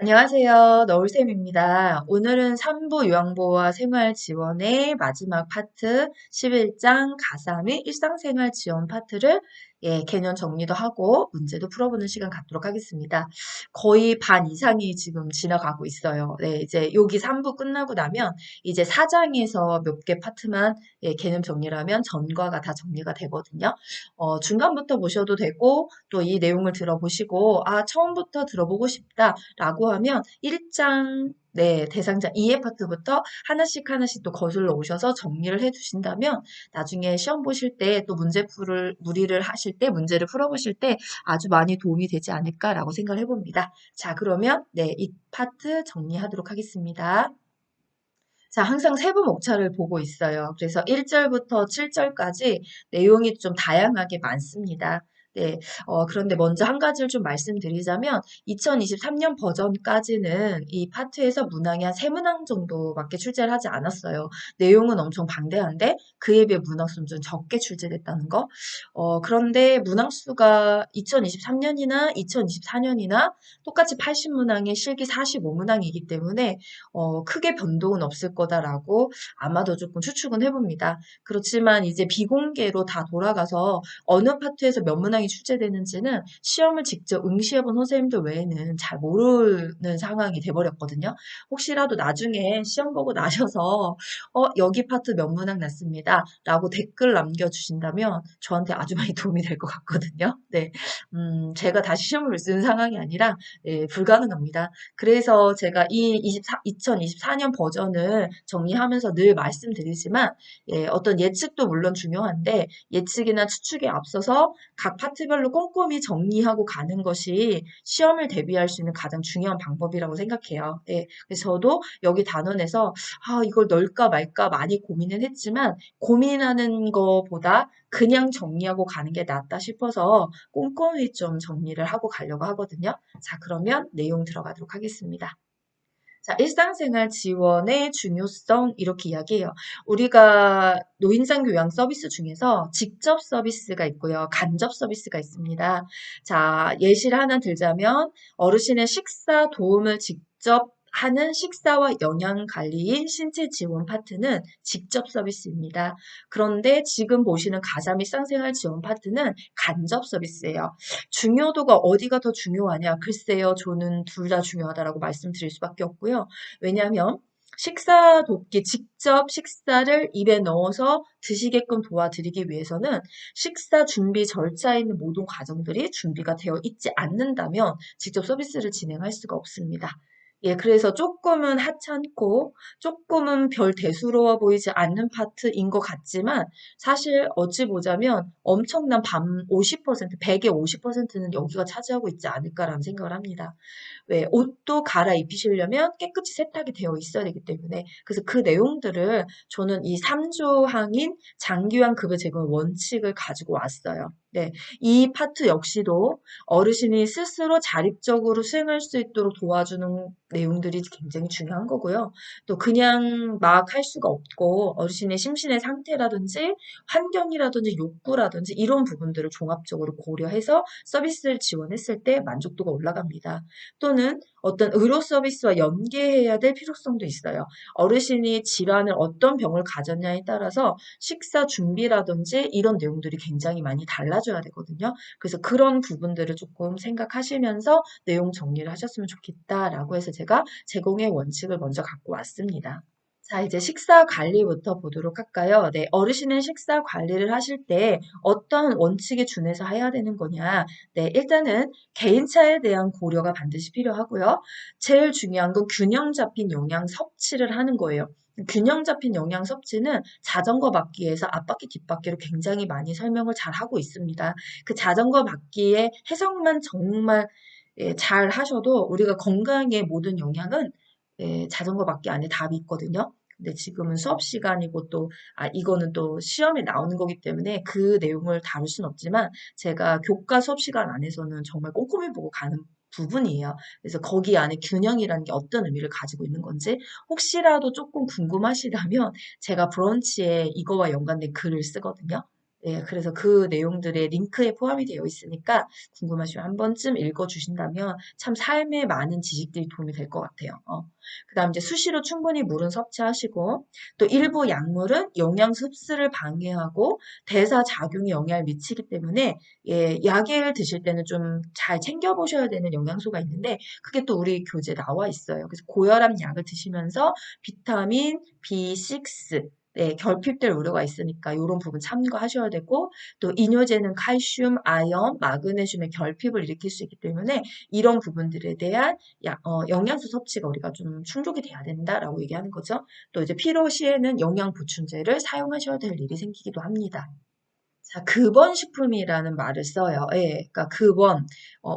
안녕하세요. 너울쌤입니다. 오늘은 3부 요양보호와 생활지원의 마지막 파트 11장 가사 및 일상생활 지원 파트를 개념 정리도 하고 문제도 풀어보는 시간 갖도록 하겠습니다. 거의 반 이상이 지금 지나가고 있어요. 네, 이제 여기 3부 끝나고 나면 이제 4장에서 몇 개 파트만 개념 정리를 하면 전과가 다 정리가 되거든요. 중간부터 보셔도 되고 또 이 내용을 들어보시고 처음부터 들어보고 싶다. 라고 하면 1장 대상자 2의 파트부터 하나씩 하나씩 또 거슬러 오셔서 정리를 해 두신다면 나중에 시험 보실 때 또 문의를 하실 때 문제를 풀어보실 때 아주 많이 도움이 되지 않을까라고 생각을 해봅니다. 자, 그러면 이 파트 정리하도록 하겠습니다. 자, 항상 세부 목차를 보고 있어요. 그래서 1절부터 7절까지 내용이 좀 다양하게 많습니다. 네, 그런데 먼저 한 가지를 좀 말씀드리자면 2023년 버전까지는 이 파트에서 문항이 한 3문항 정도밖에 출제를 하지 않았어요. 내용은 엄청 방대한데 그에 비해 문항 수는 좀 적게 출제됐다는 거. 그런데 문항 수가 2023년이나 2024년이나 똑같이 80문항에 실기 45문항이기 때문에 크게 변동은 없을 거다라고 아마도 조금 추측은 해봅니다. 그렇지만 이제 비공개로 다 돌아가서 어느 파트에서 몇 문항이 출제되는지는 시험을 직접 응시해본 선생님들 외에는 잘 모르는 상황이 돼버렸거든요. 혹시라도 나중에 시험 보고 나셔서 여기 파트 몇 문항 났습니다. 라고 댓글 남겨주신다면 저한테 아주 많이 도움이 될 것 같거든요. 네, 제가 다시 시험을 쓰는 상황이 아니라 불가능합니다. 그래서 제가 이 2024년 버전을 정리하면서 늘 말씀드리지만 어떤 예측도 물론 중요한데 예측이나 추측에 앞서서 각 파트별로 꼼꼼히 정리하고 가는 것이 시험을 대비할 수 있는 가장 중요한 방법이라고 생각해요. 그래서 저도 여기 단원에서 이걸 넣을까 말까 많이 고민은 했지만 고민하는 것보다 그냥 정리하고 가는 게 낫다 싶어서 꼼꼼히 좀 정리를 하고 가려고 하거든요. 자, 그러면 내용 들어가도록 하겠습니다. 자, 일상생활 지원의 중요성 이렇게 이야기해요. 우리가 노인장 교양 서비스 중에서 직접 서비스가 있고요. 간접 서비스가 있습니다. 자, 예시를 하나 들자면 어르신의 식사 도움을 직접 하는 식사와 영양 관리인 신체 지원 파트는 직접 서비스입니다. 그런데 지금 보시는 가사 및 일상생활 지원 파트는 간접 서비스예요. 중요도가 어디가 더 중요하냐? 글쎄요, 저는 둘 다 중요하다라고 말씀드릴 수밖에 없고요. 왜냐하면 식사 돕기, 직접 식사를 입에 넣어서 드시게끔 도와드리기 위해서는 식사 준비 절차에 있는 모든 과정들이 준비가 되어 있지 않는다면 직접 서비스를 진행할 수가 없습니다. 그래서 조금은 하찮고 조금은 별 대수로워 보이지 않는 파트인 것 같지만 사실 어찌 보자면 엄청난 50%, 100의 50%는 여기가 차지하고 있지 않을까라는 생각을 합니다. 왜 옷도 갈아입히시려면 깨끗이 세탁이 되어 있어야 되기 때문에 그래서 그 내용들을 저는 이 3조항인 장기요양 급여 제공 원칙을 가지고 왔어요. 네, 이 파트 역시도 어르신이 스스로 자립적으로 수행할 수 있도록 도와주는 내용들이 굉장히 중요한 거고요. 또 그냥 막 할 수가 없고 어르신의 심신의 상태라든지 환경이라든지 욕구라든지 이런 부분들을 종합적으로 고려해서 서비스를 지원했을 때 만족도가 올라갑니다. 또는 어떤 의료 서비스와 연계해야 될 필요성도 있어요. 어르신이 질환을 어떤 병을 가졌냐에 따라서 식사 준비라든지 이런 내용들이 굉장히 많이 달라져야 되거든요. 그래서 그런 부분들을 조금 생각하시면서 내용 정리를 하셨으면 좋겠다라고 해서 제가 제공의 원칙을 먼저 갖고 왔습니다. 자, 이제 식사 관리부터 보도록 할까요? 네, 어르신은 식사 관리를 하실 때 어떤 원칙에 준해서 해야 되는 거냐? 네, 일단은 개인차에 대한 고려가 반드시 필요하고요. 제일 중요한 건 균형 잡힌 영양 섭취를 하는 거예요. 균형 잡힌 영양 섭취는 자전거 바퀴에서 앞바퀴 뒷바퀴로 굉장히 많이 설명을 잘 하고 있습니다. 그 자전거 바퀴의 해석만 정말 잘 하셔도 우리가 건강의 모든 영양은 자전거 바퀴 안에 답이 있거든요. 근데 지금은 수업 시간이고 또, 이거는 또 시험에 나오는 거기 때문에 그 내용을 다룰 순 없지만 제가 교과 수업 시간 안에서는 정말 꼼꼼히 보고 가는 부분이에요. 그래서 거기 안에 균형이라는 게 어떤 의미를 가지고 있는 건지 혹시라도 조금 궁금하시다면 제가 브런치에 이거와 연관된 글을 쓰거든요. 예, 그래서 그 내용들의 링크에 포함이 되어 있으니까 궁금하시면 한 번쯤 읽어주신다면 참 삶에 많은 지식들이 도움이 될 것 같아요. 그다음 이제 수시로 충분히 물은 섭취하시고 또 일부 약물은 영양소 흡수를 방해하고 대사 작용에 영향을 미치기 때문에 예, 약을 드실 때는 좀 잘 챙겨보셔야 되는 영양소가 있는데 그게 또 우리 교재에 나와 있어요. 그래서 고혈압 약을 드시면서 비타민 B6 네, 결핍될 우려가 있으니까 이런 부분 참고하셔야 되고 또 이뇨제는 칼슘, 아연, 마그네슘의 결핍을 일으킬 수 있기 때문에 이런 부분들에 대한 영양소 섭취가 우리가 좀 충족이 돼야 된다라고 얘기하는 거죠. 또 이제 필요 시에는 영양 보충제를 사용하셔야 될 일이 생기기도 합니다. 자, 급원식품이라는 말을 써요. 예, 그러니까 급원.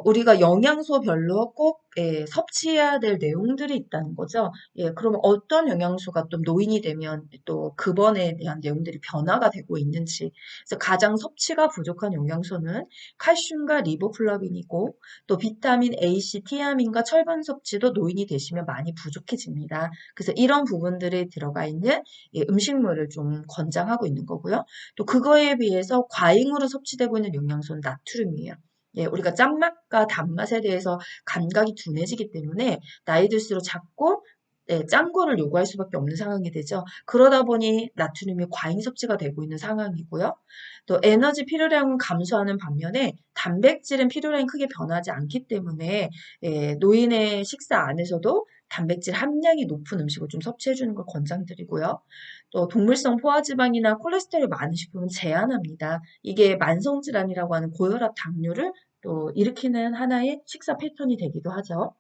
우리가 영양소별로 꼭 예, 섭취해야 될 내용들이 있다는 거죠. 예, 그러면 어떤 영양소가 또 노인이 되면 또 급원에 대한 내용들이 변화가 되고 있는지. 그래서 가장 섭취가 부족한 영양소는 칼슘과 리보플라빈이고 또 비타민 A, C, 티아민과 철분 섭취도 노인이 되시면 많이 부족해집니다. 그래서 이런 부분들이 들어가 있는 예, 음식물을 좀 권장하고 있는 거고요. 또 그거에 비해서 과잉으로 섭취되고 있는 영양소는 나트륨이에요. 예, 우리가 짠맛과 단맛에 대해서 감각이 둔해지기 때문에 나이 들수록 자꾸 네, 짠 거를 요구할 수밖에 없는 상황이 되죠. 그러다 보니 나트륨이 과잉 섭취가 되고 있는 상황이고요. 또 에너지 필요량은 감소하는 반면에 단백질은 필요량이 크게 변하지 않기 때문에 예, 노인의 식사 안에서도 단백질 함량이 높은 음식을 좀 섭취해 주는 걸 권장드리고요. 또 동물성 포화지방이나 콜레스테롤이 많은 식품은 제한합니다. 이게 만성질환이라고 하는 고혈압, 당뇨를 또 일으키는 하나의 식사 패턴이 되기도 하죠.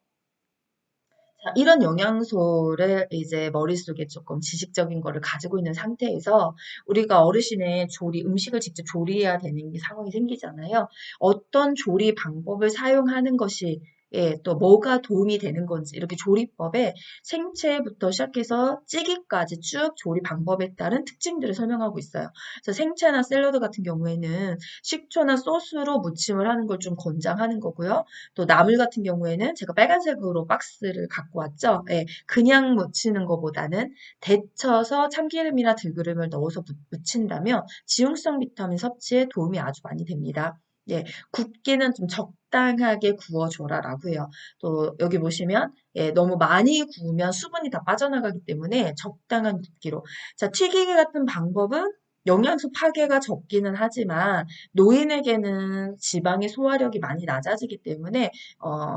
자, 이런 영양소를 이제 머릿속에 조금 지식적인 거를 가지고 있는 상태에서 우리가 어르신의 음식을 직접 조리해야 되는 상황이 생기잖아요. 어떤 조리 방법을 사용하는 것이 예, 또 뭐가 도움이 되는 건지 이렇게 조리법에 생채부터 시작해서 찌기까지 쭉 조리 방법에 따른 특징들을 설명하고 있어요. 그래서 생채나 샐러드 같은 경우에는 식초나 소스로 무침을 하는 걸 좀 권장하는 거고요. 또 나물 같은 경우에는 제가 빨간색으로 박스를 갖고 왔죠. 예, 그냥 무치는 것보다는 데쳐서 참기름이나 들기름을 넣어서 무친다면 지용성 비타민 섭취에 도움이 아주 많이 됩니다. 예, 굽기는 좀 적당하게 구워줘라라고 해요. 또 여기 보시면 예, 너무 많이 구우면 수분이 다 빠져나가기 때문에 적당한 굽기로. 자, 튀기기 같은 방법은 영양소 파괴가 적기는 하지만 노인에게는 지방의 소화력이 많이 낮아지기 때문에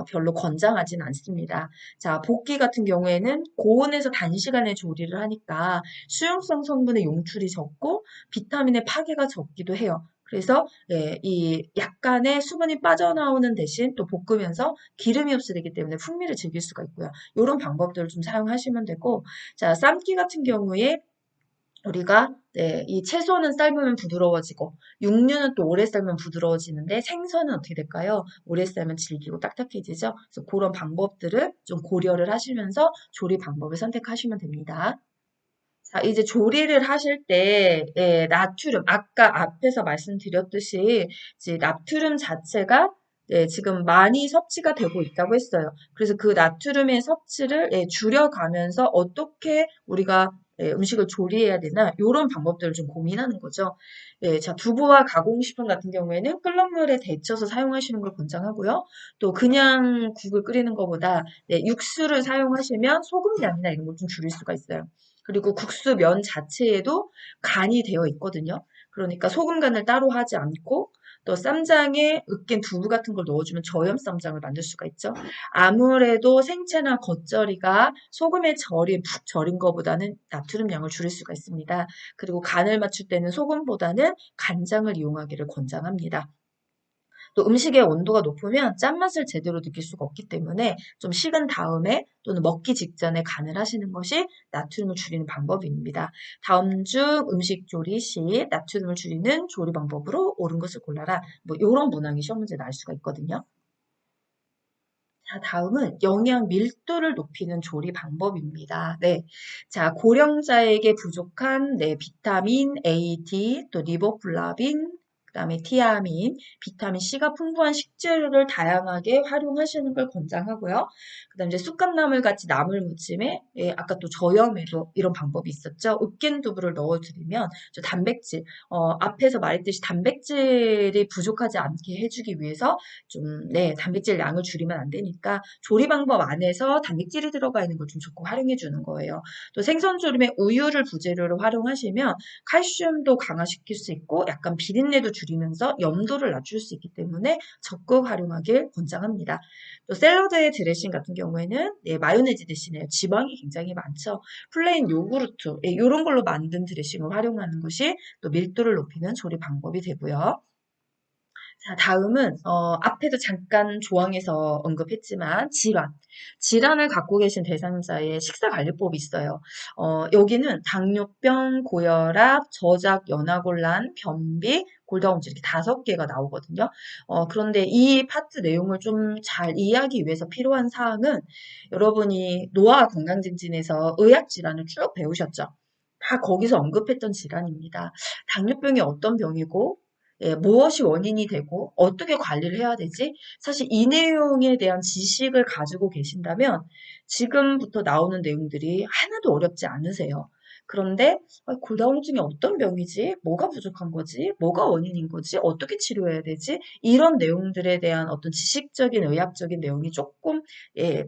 별로 권장하진 않습니다. 자, 볶기 같은 경우에는 고온에서 단시간에 조리를 하니까 수용성 성분의 용출이 적고 비타민의 파괴가 적기도 해요. 그래서 예, 이 약간의 수분이 빠져나오는 대신 또 볶으면서 기름이 흡수되기 때문에 풍미를 즐길 수가 있고요. 이런 방법들을 좀 사용하시면 되고, 자, 삶기 같은 경우에 우리가 네, 이 채소는 삶으면 부드러워지고 육류는 또 오래 삶으면 부드러워지는데 생선은 어떻게 될까요? 오래 삶으면 질기고 딱딱해지죠. 그래서 그런 방법들을 좀 고려를 하시면서 조리 방법을 선택하시면 됩니다. 자, 이제 조리를 하실 때 예, 나트륨 아까 앞에서 말씀드렸듯이 이제 나트륨 자체가 예, 지금 많이 섭취가 되고 있다고 했어요. 그래서 그 나트륨의 섭취를 예, 줄여가면서 어떻게 우리가 예, 음식을 조리해야 되나 이런 방법들을 좀 고민하는 거죠. 예, 자, 두부와 가공식품 같은 경우에는 끓는 물에 데쳐서 사용하시는 걸 권장하고요. 또 그냥 국을 끓이는 것보다 예, 육수를 사용하시면 소금량이나 이런 걸 좀 줄일 수가 있어요. 그리고 국수 면 자체에도 간이 되어 있거든요. 그러니까 소금 간을 따로 하지 않고 또 쌈장에 으깬 두부 같은 걸 넣어주면 저염 쌈장을 만들 수가 있죠. 아무래도 생채나 겉절이가 소금에 푹 절인 것보다는 나트륨 양을 줄일 수가 있습니다. 그리고 간을 맞출 때는 소금보다는 간장을 이용하기를 권장합니다. 또 음식의 온도가 높으면 짠맛을 제대로 느낄 수가 없기 때문에 좀 식은 다음에 또는 먹기 직전에 간을 하시는 것이 나트륨을 줄이는 방법입니다. 다음 중 음식 조리 시 나트륨을 줄이는 조리 방법으로 옳은 것을 골라라. 뭐 이런 문항이 시험 문제 날 수가 있거든요. 자, 다음은 영양 밀도를 높이는 조리 방법입니다. 네. 자, 고령자에게 부족한 네, 비타민 A, D, 또 리보플라빈, 그다음에 티아민, 비타민 C가 풍부한 식재료를 다양하게 활용하시는 걸 권장하고요. 그다음에 이제 쑥갓나물 같이 나물 무침에 아까 또 저염에도 이런 방법이 있었죠. 으깬두부를 넣어드리면 저 단백질 앞에서 말했듯이 단백질이 부족하지 않게 해주기 위해서 좀 단백질 양을 줄이면 안 되니까 조리 방법 안에서 단백질이 들어가 있는 걸 좀 좋고 활용해 주는 거예요. 또 생선 조림에 우유를 부재료로 활용하시면 칼슘도 강화시킬 수 있고 약간 비린내도 줄이면서 염도를 낮출 수 있기 때문에 적극 활용하길 권장합니다. 또 샐러드의 드레싱 같은 경우에는 마요네즈 대신에 지방이 굉장히 많죠. 플레인 요구르트 이런 걸로 만든 드레싱을 활용하는 것이 또 밀도를 높이는 조리 방법이 되고요. 자, 다음은 앞에도 잠깐 조항에서 언급했지만 질환. 질환을 갖고 계신 대상자의 식사 관리법이 있어요. 여기는 당뇨병, 고혈압, 저작, 연하곤란, 변비, 골다공증 이렇게 5개가 나오거든요. 그런데 이 파트 내용을 좀 잘 이해하기 위해서 필요한 사항은 여러분이 노화 건강증진에서 의학 질환을 쭉 배우셨죠. 다 거기서 언급했던 질환입니다. 당뇨병이 어떤 병이고 무엇이 원인이 되고 어떻게 관리를 해야 되지? 사실 이 내용에 대한 지식을 가지고 계신다면 지금부터 나오는 내용들이 하나도 어렵지 않으세요. 그런데 골다공증이 어떤 병이지? 뭐가 부족한 거지? 뭐가 원인인 거지? 어떻게 치료해야 되지? 이런 내용들에 대한 어떤 지식적인 의학적인 내용이 조금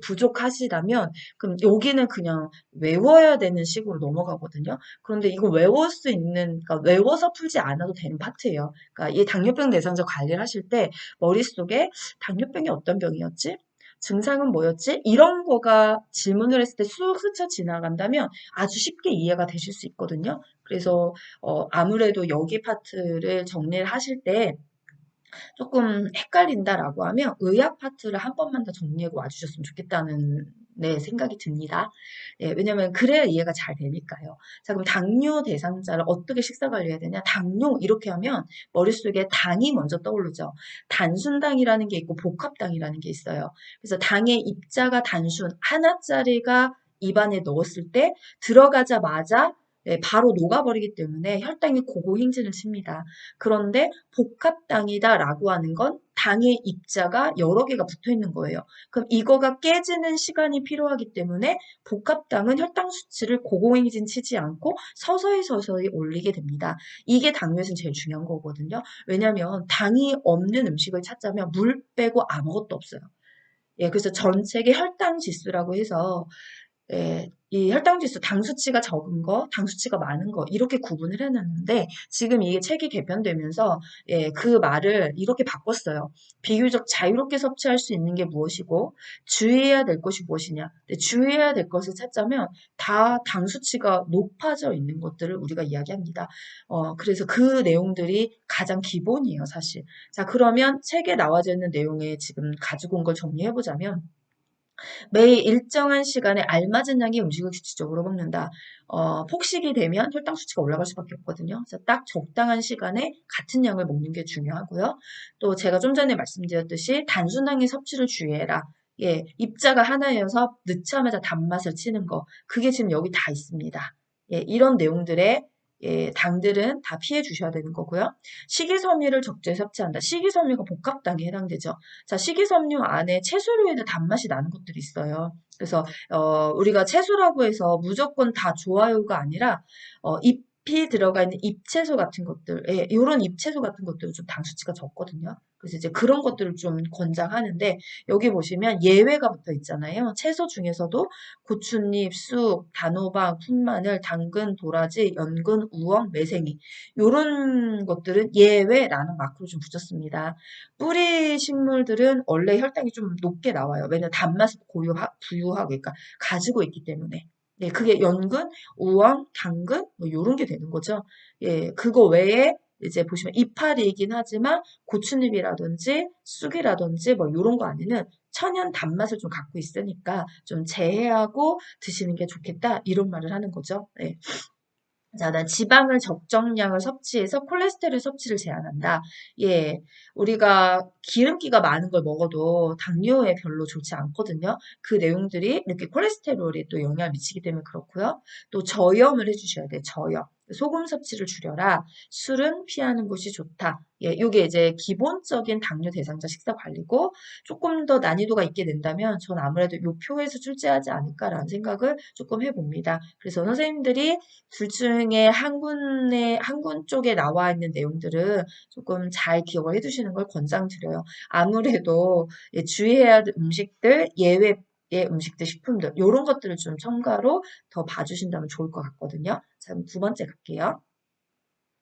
부족하시다면 그럼 여기는 그냥 외워야 되는 식으로 넘어가거든요. 그런데 이거 외울 수 있는, 그러니까 외워서 풀지 않아도 되는 파트예요. 그러니까 이 당뇨병 대상자 관리를 하실 때 머릿속에 당뇨병이 어떤 병이었지? 증상은 뭐였지? 이런 거가 질문을 했을 때 쑥 스쳐 지나간다면 아주 쉽게 이해가 되실 수 있거든요. 그래서 아무래도 여기 파트를 정리를 하실 때 조금 헷갈린다라고 하면 의학 파트를 한 번만 더 정리하고 와주셨으면 좋겠다는 생각이 듭니다. 왜냐면 그래야 이해가 잘 되니까요. 자, 그럼 당뇨 대상자를 어떻게 식사 관리해야 되냐? 당뇨 이렇게 하면 머릿속에 당이 먼저 떠오르죠. 단순당이라는 게 있고 복합당이라는 게 있어요. 그래서 당의 입자가 단순 하나짜리가 입안에 넣었을 때 들어가자마자 바로 녹아버리기 때문에 혈당이 고공행진을 칩니다. 그런데 복합당이다라고 하는 건 당의 입자가 여러 개가 붙어 있는 거예요. 그럼 이거가 깨지는 시간이 필요하기 때문에 복합당은 혈당 수치를 고공행진 치지 않고 서서히 서서히 올리게 됩니다. 이게 당뇨에서는 제일 중요한 거거든요. 왜냐하면 당이 없는 음식을 찾자면 물 빼고 아무것도 없어요. 그래서 전체계 혈당 지수라고 해서 이 혈당 지수 당 수치가 적은 거, 당 수치가 많은 거 이렇게 구분을 해놨는데 지금 이게 책이 개편되면서 그 말을 이렇게 바꿨어요. 비교적 자유롭게 섭취할 수 있는 게 무엇이고 주의해야 될 것이 무엇이냐. 근데 주의해야 될 것을 찾자면 다 당 수치가 높아져 있는 것들을 우리가 이야기합니다. 그래서 그 내용들이 가장 기본이에요, 사실. 자, 그러면 책에 나와져 있는 내용에 지금 가지고 온 걸 정리해보자면 매일 일정한 시간에 알맞은 양의 음식을 규칙적으로 먹는다. 폭식이 되면 혈당 수치가 올라갈 수밖에 없거든요. 그래서 딱 적당한 시간에 같은 양을 먹는 게 중요하고요. 또 제가 좀 전에 말씀드렸듯이 단순당의 섭취를 주의해라. 입자가 하나여서 넣자마자 단맛을 치는 거. 그게 지금 여기 다 있습니다. 이런 내용들의 당들은 다 피해 주셔야 되는 거고요. 식이섬유를 적절히 섭취한다. 식이섬유가 복합당에 해당되죠. 자, 식이섬유 안에 채소류에도 단맛이 나는 것들이 있어요. 그래서 우리가 채소라고 해서 무조건 다 좋아요가 아니라 잎이 들어가 있는 잎채소 같은 것들, 이런 잎채소 같은 것들은 좀 당 수치가 적거든요. 그래서 이제 그런 것들을 좀 권장하는데 여기 보시면 예외가 붙어 있잖아요. 채소 중에서도 고추잎, 쑥, 단호박, 풋마늘, 당근, 도라지, 연근, 우엉, 매생이 이런 것들은 예외라는 마크로 좀 붙였습니다. 뿌리 식물들은 원래 혈당이 좀 높게 나와요. 왜냐면 단맛을 부유하고 그러니까 가지고 있기 때문에. 그게 연근, 우엉, 당근 뭐 이런 게 되는 거죠. 그거 외에 이제 보시면 이파리이긴 하지만 고추잎이라든지 쑥이라든지 뭐 이런 거 안에는 천연 단맛을 좀 갖고 있으니까 좀 제외하고 드시는 게 좋겠다 이런 말을 하는 거죠. 자, 난 지방을 적정량을 섭취해서 콜레스테롤 섭취를 제한한다. 우리가 기름기가 많은 걸 먹어도 당뇨에 별로 좋지 않거든요. 그 내용들이 이렇게 콜레스테롤에 또 영향을 미치기 때문에 그렇고요. 또 저염을 해주셔야 돼요. 저염. 소금 섭취를 줄여라. 술은 피하는 것이 좋다. 예, 요게 이제 기본적인 당뇨 대상자 식사 관리고 조금 더 난이도가 있게 된다면 전 아무래도 요 표에서 출제하지 않을까라는 생각을 조금 해봅니다. 그래서 선생님들이 둘 중에 한 군 쪽에 나와 있는 내용들은 조금 잘 기억을 해두시는 걸 권장드려요. 아무래도 예, 주의해야 할 음식들, 예외 의 음식들, 식품들 이런 것들을 좀 첨가로 더 봐주신다면 좋을 것 같거든요. 자, 그럼 두 번째 갈게요.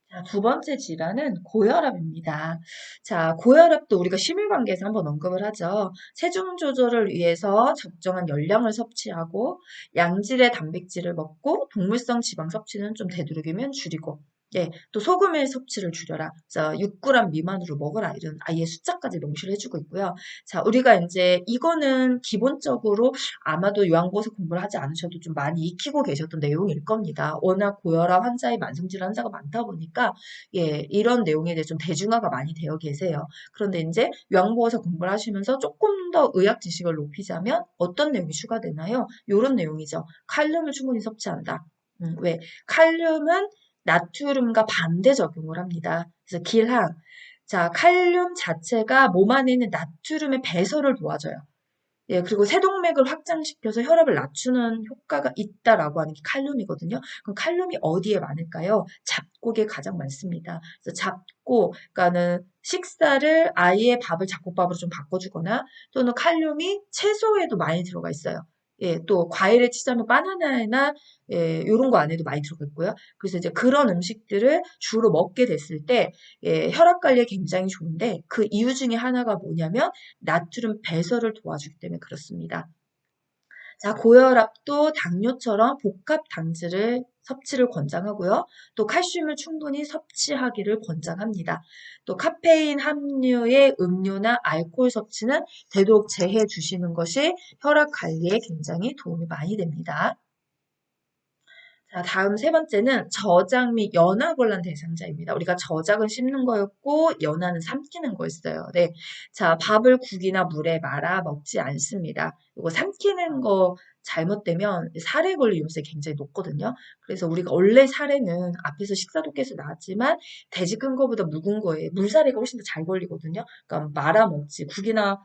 자, 두 번째 질환은 고혈압입니다. 자, 고혈압도 우리가 심혈관계에서 한번 언급을 하죠. 체중 조절을 위해서 적정한 열량을 섭취하고 양질의 단백질을 먹고 동물성 지방 섭취는 좀 되도록이면 줄이고 예, 또 소금의 섭취를 줄여라. 그래서 6g 미만으로 먹어라. 이런 아예 숫자까지 명시를 해주고 있고요. 자, 우리가 이제 이거는 기본적으로 아마도 요양보호사 공부를 하지 않으셔도 좀 많이 익히고 계셨던 내용일 겁니다. 워낙 고혈압 환자의 만성질환 환자가 많다 보니까 예, 이런 내용에 대해 좀 대중화가 많이 되어 계세요. 그런데 이제 요양보호사 공부를 하시면서 조금 더 의학 지식을 높이자면 어떤 내용이 추가되나요? 이런 내용이죠. 칼륨을 충분히 섭취한다. 왜? 칼륨은 나트륨과 반대 적용을 합니다. 그래서 길항. 자, 칼륨 자체가 몸 안에 있는 나트륨의 배설을 도와줘요. 예, 그리고 세동맥을 확장시켜서 혈압을 낮추는 효과가 있다라고 하는 게 칼륨이거든요. 그럼 칼륨이 어디에 많을까요? 잡곡에 가장 많습니다. 그래서 잡곡, 그러니까는 식사를 아예 밥을 잡곡밥으로 좀 바꿔주거나 또는 칼륨이 채소에도 많이 들어가 있어요. 예, 또 과일을 치자면 바나나나 예, 이런 거 안에도 많이 들어가 있고요. 그래서 이제 그런 음식들을 주로 먹게 됐을 때 예, 혈압 관리에 굉장히 좋은데 그 이유 중에 하나가 뭐냐면 나트륨 배설을 도와주기 때문에 그렇습니다. 자, 고혈압도 당뇨처럼 복합 당질을 섭취를 권장하고요. 또 칼슘을 충분히 섭취하기를 권장합니다. 또 카페인 함유의 음료나 알코올 섭취는 되도록 제해 주시는 것이 혈압 관리에 굉장히 도움이 많이 됩니다. 자, 다음 세 번째는 저장 및 연화 곤란 대상자입니다. 우리가 저장은 씹는 거였고 연화는 삼키는 거였어요. 네. 자, 밥을 국이나 물에 말아 먹지 않습니다. 이거 삼키는 거 잘못되면 살에 걸릴 위험성이 굉장히 높거든요. 그래서 우리가 원래 살에는 앞에서 식사도께서 나왔지만 돼지 끈 거보다 묵은 거에 물살이가 훨씬 더 잘 걸리거든요. 그러니까 말아 먹지 국이나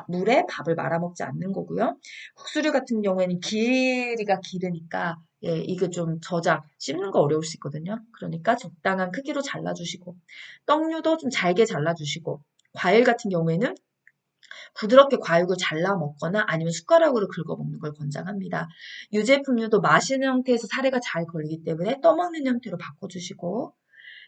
물에 밥을 말아 먹지 않는 거고요. 국수류 같은 경우에는 길이가 길으니까 예, 이게 좀 저장, 씹는 거 어려울 수 있거든요. 그러니까 적당한 크기로 잘라주시고, 떡류도 좀 잘게 잘라주시고, 과일 같은 경우에는 부드럽게 과육을 잘라 먹거나 아니면 숟가락으로 긁어 먹는 걸 권장합니다. 유제품류도 마시는 형태에서 사례가 잘 걸리기 때문에 떠먹는 형태로 바꿔주시고,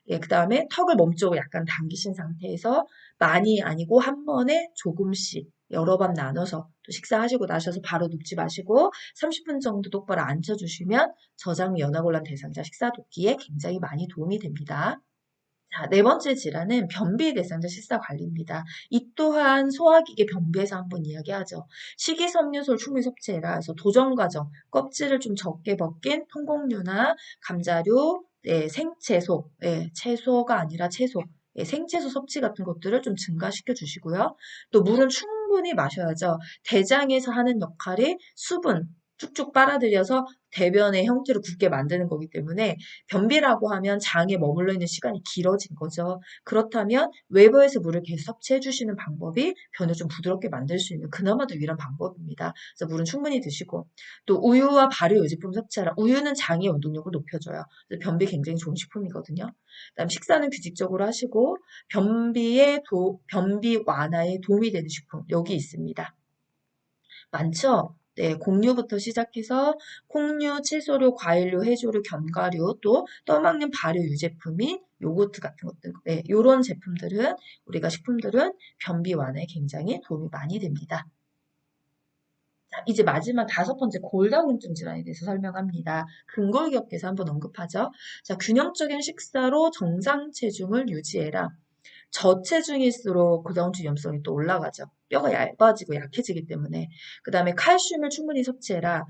예, 그 다음에 턱을 몸쪽으로 약간 당기신 상태에서 많이 아니고 한 번에 조금씩 여러 번 나눠서 또 식사하시고 나셔서 바로 눕지 마시고 30분 정도 똑바로 앉혀주시면 저장 연화곤란 대상자 식사 돕기에 굉장히 많이 도움이 됩니다. 자, 네 번째 질환은 변비 대상자 식사 관리입니다. 이 또한 소화기계 변비에서 한번 이야기하죠. 식이섬유소를 충분히 섭취해라. 그래서 도전 과정, 껍질을 좀 적게 벗긴 통곡류나 감자류, 예, 생채소, 예, 채소가 아니라 채소, 예, 생채소 섭취 같은 것들을 좀 증가시켜 주시고요. 또 물은 충분히 마셔야죠. 대장에서 하는 역할이 수분, 쭉쭉 빨아들여서 대변의 형태를 굳게 만드는 거기 때문에 변비라고 하면 장에 머물러 있는 시간이 길어진 거죠. 그렇다면 외부에서 물을 계속 섭취해 주시는 방법이 변을 좀 부드럽게 만들 수 있는 그나마도 유일한 방법입니다. 그래서 물은 충분히 드시고 또 우유와 발효 유제품 섭취하라. 우유는 장의 운동력을 높여줘요. 그래서 변비 굉장히 좋은 식품이거든요. 그다음 식사는 규칙적으로 하시고 변비 완화에 도움이 되는 식품 여기 있습니다. 많죠? 네, 곡류부터 시작해서 콩류, 채소류, 과일류, 해조류, 견과류, 또 떠먹는 발효 유제품인 요거트 같은 것들, 네, 요런 제품들은 우리가 식품들은 변비 완화에 굉장히 도움이 많이 됩니다. 자, 이제 마지막 다섯 번째 골다공증 질환에 대해서 설명합니다. 근골격계에서 한번 언급하죠. 자, 균형적인 식사로 정상 체중을 유지해라. 저체중일수록 고다공증 위험성이 또 올라가죠. 뼈가 얇아지고 약해지기 때문에. 그 다음에 칼슘을 충분히 섭취해라.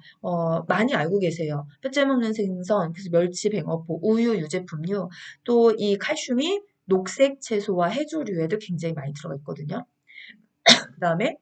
많이 알고 계세요. 뼈째 먹는 생선, 그래서 멸치, 뱅어포, 우유, 유제품류, 또 이 칼슘이 녹색 채소와 해조류에도 굉장히 많이 들어가 있거든요. 그 다음에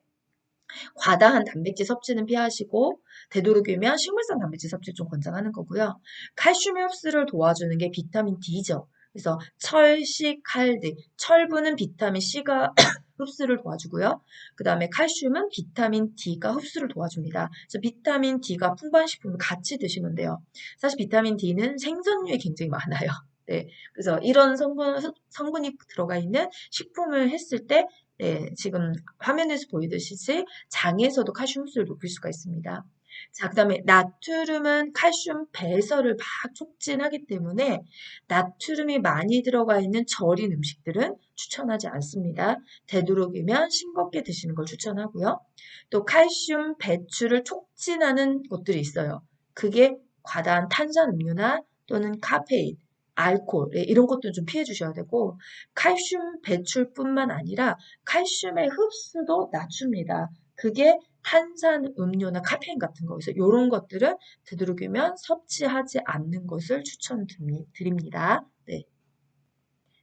과다한 단백질 섭취는 피하시고 되도록이면 식물성 단백질 섭취를 좀 권장하는 거고요. 칼슘 흡수를 도와주는 게 비타민 D죠. 그래서 철, 시, 칼 등 철분은 비타민 C가 흡수를 도와주고요. 그 다음에 칼슘은 비타민 D가 흡수를 도와줍니다. 그래서 비타민 D가 풍부한 식품을 같이 드시면 돼요. 사실 비타민 D는 생선류에 굉장히 많아요. 네, 그래서 이런 성분이 들어가 있는 식품을 했을 때 네, 지금 화면에서 보이듯이 장에서도 칼슘 흡수를 높일 수가 있습니다. 자, 그다음에 나트륨은 칼슘 배설을 막 촉진하기 때문에 나트륨이 많이 들어가 있는 절인 음식들은 추천하지 않습니다. 되도록이면 싱겁게 드시는 걸 추천하고요. 또 칼슘 배출을 촉진하는 것들이 있어요. 그게 과다한 탄산음료나 또는 카페인, 알코올 이런 것들은 좀 피해 주셔야 되고 칼슘 배출뿐만 아니라 칼슘의 흡수도 낮춥니다. 그게 탄산 음료나 카페인 같은 거에서 이런 것들은 되도록이면 섭취하지 않는 것을 추천드립니다. 네.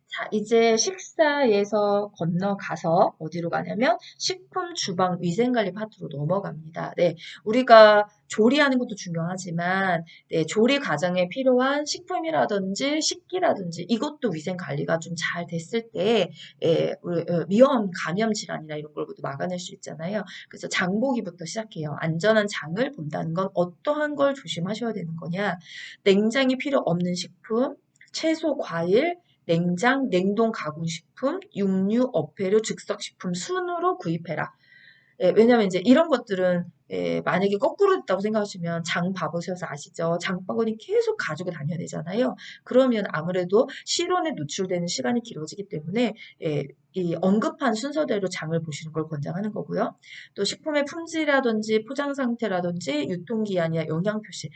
자, 이제 식사에서 건너가서 어디로 가냐면 식품 주방 위생관리 파트로 넘어갑니다. 네, 우리가 조리하는 것도 중요하지만 네, 조리 과정에 필요한 식품이라든지 식기라든지 이것도 위생 관리가 좀 잘 됐을 때 위험 감염 질환이나 이런 걸 모두 막아낼 수 있잖아요. 그래서 장 보기부터 시작해요. 안전한 장을 본다는 건 어떠한 걸 조심하셔야 되는 거냐? 냉장이 필요 없는 식품, 채소, 과일, 냉장, 냉동 가공식품, 육류, 어패류, 즉석식품 순으로 구입해라. 예, 왜냐면 이제 이런 것들은 만약에 거꾸로 됐다고 생각하시면 장 봐보셔서 아시죠? 장바구니 계속 가지고 다녀야 되잖아요. 그러면 아무래도 실온에 노출되는 시간이 길어지기 때문에 이 언급한 순서대로 장을 보시는 걸 권장하는 거고요. 또 식품의 품질이라든지 포장 상태라든지 유통기한이나 영양 표시,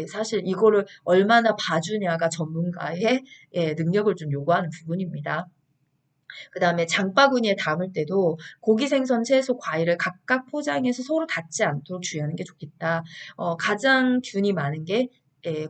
사실 이거를 얼마나 봐주냐가 전문가의 능력을 좀 요구하는 부분입니다. 그 다음에 장바구니에 담을 때도 고기, 생선, 채소, 과일을 각각 포장해서 서로 닿지 않도록 주의하는 게 좋겠다. 가장 균이 많은 게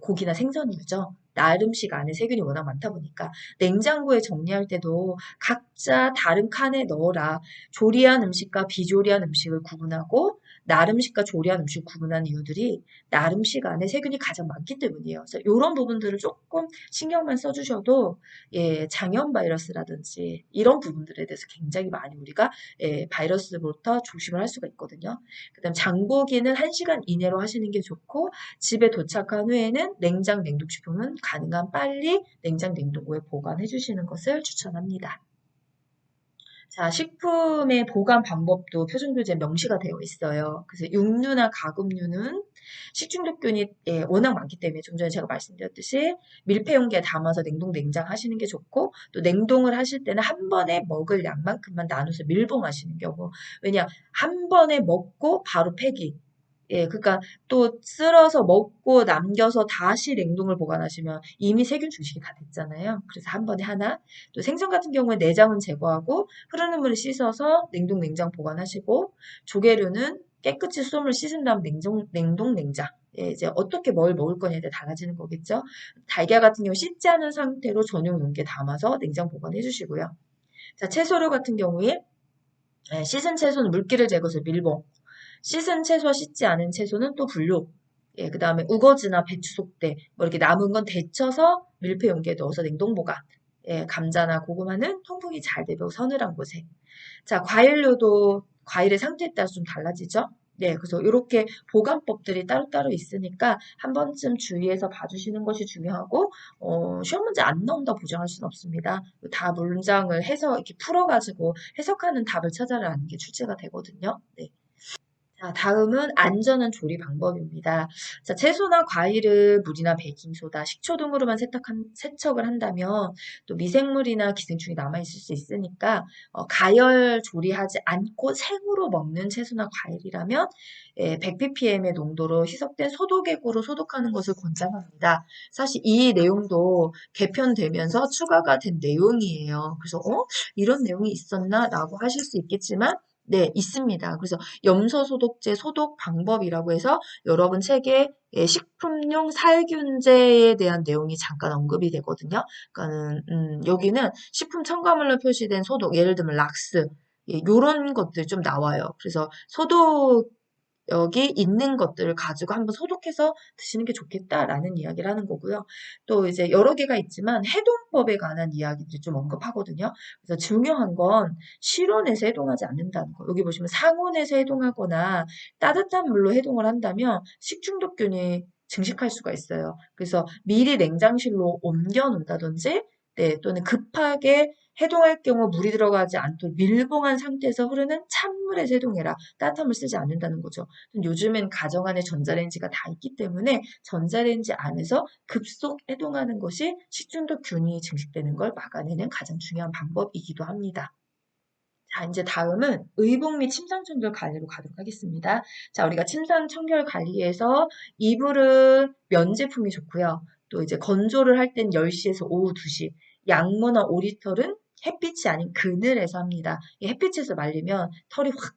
고기나 생선류죠. 날 음식 안에 세균이 워낙 많다 보니까 냉장고에 정리할 때도 각자 다른 칸에 넣어라. 조리한 음식과 비조리한 음식을 구분하고 날 음식과 조리한 음식을 구분하는 이유들이 날 음식 안에 세균이 가장 많기 때문이에요. 그래서 이런 부분들을 조금 신경만 써주셔도 장염 바이러스라든지 이런 부분들에 대해서 굉장히 많이 우리가 바이러스부터 조심을 할 수가 있거든요. 그다음 장보기는 1시간 이내로 하시는 게 좋고 집에 도착한 후에는 냉장 냉동식품은 가능한 빨리 냉장 냉동고에 보관해 주시는 것을 추천합니다. 자, 식품의 보관 방법도 표준교재에 명시가 되어 있어요. 그래서 육류나 가금류는 식중독균이 워낙 많기 때문에 좀 전에 제가 말씀드렸듯이 밀폐 용기에 담아서 냉동 냉장하시는 게 좋고 또 냉동을 하실 때는 한 번에 먹을 양만큼만 나눠서 밀봉하시는 경우. 왜냐 한 번에 먹고 바로 폐기. 그러니까 또 쓸어서 먹고 남겨서 다시 냉동을 보관하시면 이미 세균 중식이 다 됐잖아요. 그래서 한 번에 하나. 또 생선 같은 경우에 내장은 제거하고 흐르는 물에 씻어서 냉동 냉장 보관하시고 조개류는 깨끗이 수돗물 씻은 다음 냉동 냉장. 이제 어떻게 뭘 먹을 거냐에 따라 달라지는 거겠죠. 달걀 같은 경우 씻지 않은 상태로 전용 용기에 담아서 냉장 보관해 주시고요. 자, 채소류 같은 경우에 씻은 채소는 물기를 제거해서 밀봉. 씻은 채소와 씻지 않은 채소는 또 분류. 그 다음에 우거지나 배추 속대, 뭐 이렇게 남은 건 데쳐서 밀폐 용기에 넣어서 냉동 보관. 감자나 고구마는 통풍이 잘 되고 서늘한 곳에. 자, 과일류도 과일의 상태에 따라서 좀 달라지죠? 네, 그래서 이렇게 보관법들이 따로따로 있으니까 한 번쯤 주의해서 봐주시는 것이 중요하고, 시험 문제 안 나온다 보장할 수는 없습니다. 다 문장을 해서 이렇게 풀어가지고 해석하는 답을 찾아라는 게 출제가 되거든요. 네. 자, 다음은 안전한 조리 방법입니다. 자, 채소나 과일을 물이나 베이킹소다, 식초 등으로만 세척을 한다면 또 미생물이나 기생충이 남아있을 수 있으니까 가열 조리하지 않고 생으로 먹는 채소나 과일이라면 100ppm의 농도로 희석된 소독액으로 소독하는 것을 권장합니다. 사실 이 내용도 개편되면서 추가가 된 내용이에요. 그래서 이런 내용이 있었나? 라고 하실 수 있겠지만 네, 있습니다. 그래서 염소 소독제 소독 방법이라고 해서 여러분 책에 식품용 살균제에 대한 내용이 잠깐 언급이 되거든요. 그러니까는 여기는 식품 첨가물로 표시된 소독, 예를 들면 락스, 예, 요런 것들 좀 나와요. 그래서 소독 여기 있는 것들을 가지고 한번 소독해서 드시는 게 좋겠다라는 이야기를 하는 거고요. 또 이제 여러 개가 있지만 해동법에 관한 이야기들이 좀 언급하거든요. 그래서 중요한 건 실온에서 해동하지 않는다는 거. 여기 보시면 상온에서 해동하거나 따뜻한 물로 해동을 한다면 식중독균이 증식할 수가 있어요. 그래서 미리 냉장실로 옮겨 놓는다든지 네, 또는 급하게 해동할 경우 물이 들어가지 않도록 밀봉한 상태에서 흐르는 찬물에서 해동해라. 따뜻한 물 쓰지 않는다는 거죠. 요즘엔 가정 안에 전자레인지가 다 있기 때문에 전자레인지 안에서 급속 해동하는 것이 식중독균이 증식되는 걸 막아내는 가장 중요한 방법이기도 합니다. 자, 이제 다음은 의복 및 침상청결 관리로 가도록 하겠습니다. 자, 우리가 침상청결 관리에서 이불은 면 제품이 좋고요. 또 이제 건조를 할 땐 10시에서 오후 2시, 양모나 오리털은 햇빛이 아닌 그늘에서 합니다. 이 햇빛에서 말리면 털이 확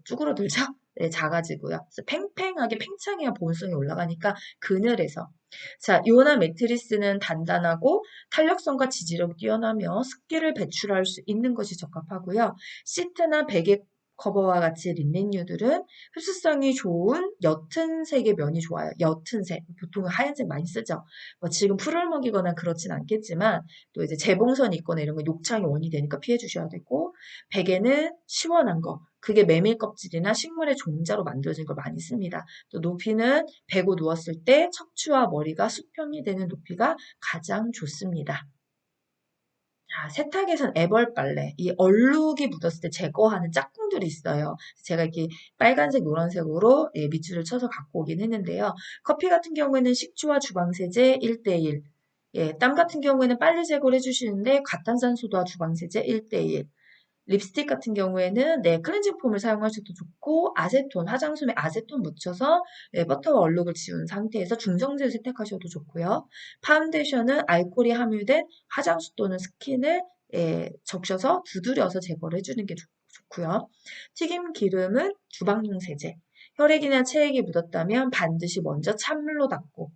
쭈그러들죠? 네, 작아지고요. 그래서 팽팽하게 팽창해야 보온성이 올라가니까 그늘에서. 자, 요나 매트리스는 단단하고 탄력성과 지지력이 뛰어나며 습기를 배출할 수 있는 것이 적합하고요. 시트나 베개 커버와 같이 린넨류들은 흡수성이 좋은 옅은 색의 면이 좋아요. 옅은 색. 보통 하얀색 많이 쓰죠. 뭐 지금 풀을 먹이거나 그렇진 않겠지만 또 이제 재봉선이 있거나 이런 거 욕창이 원인이 되니까 피해 주셔야 되고 베개는 시원한 거. 그게 메밀 껍질이나 식물의 종자로 만들어진 걸 많이 씁니다. 또 높이는 베고 누웠을 때 척추와 머리가 수평이 되는 높이가 가장 좋습니다. 자, 세탁에선 애벌 빨래, 이 얼룩이 묻었을 때 제거하는 짝꿍들이 있어요. 제가 이렇게 빨간색, 노란색으로 밑줄을 쳐서 갖고 오긴 했는데요. 커피 같은 경우에는 식초와 주방세제 1대1, 땀 같은 경우에는 빨리 제거를 해주시는데 과탄산소도와 주방세제 1대1, 립스틱 같은 경우에는 클렌징 폼을 사용하셔도 좋고 아세톤, 화장솜에 아세톤 묻혀서 버터와 얼룩을 지운 상태에서 중성제를 세탁하셔도 좋고요. 파운데이션은 알코올이 함유된 화장수 또는 스킨을 적셔서 두드려서 제거를 해주는 게 좋고요. 튀김 기름은 주방용 세제. 혈액이나 체액이 묻었다면 반드시 먼저 찬물로 닦고,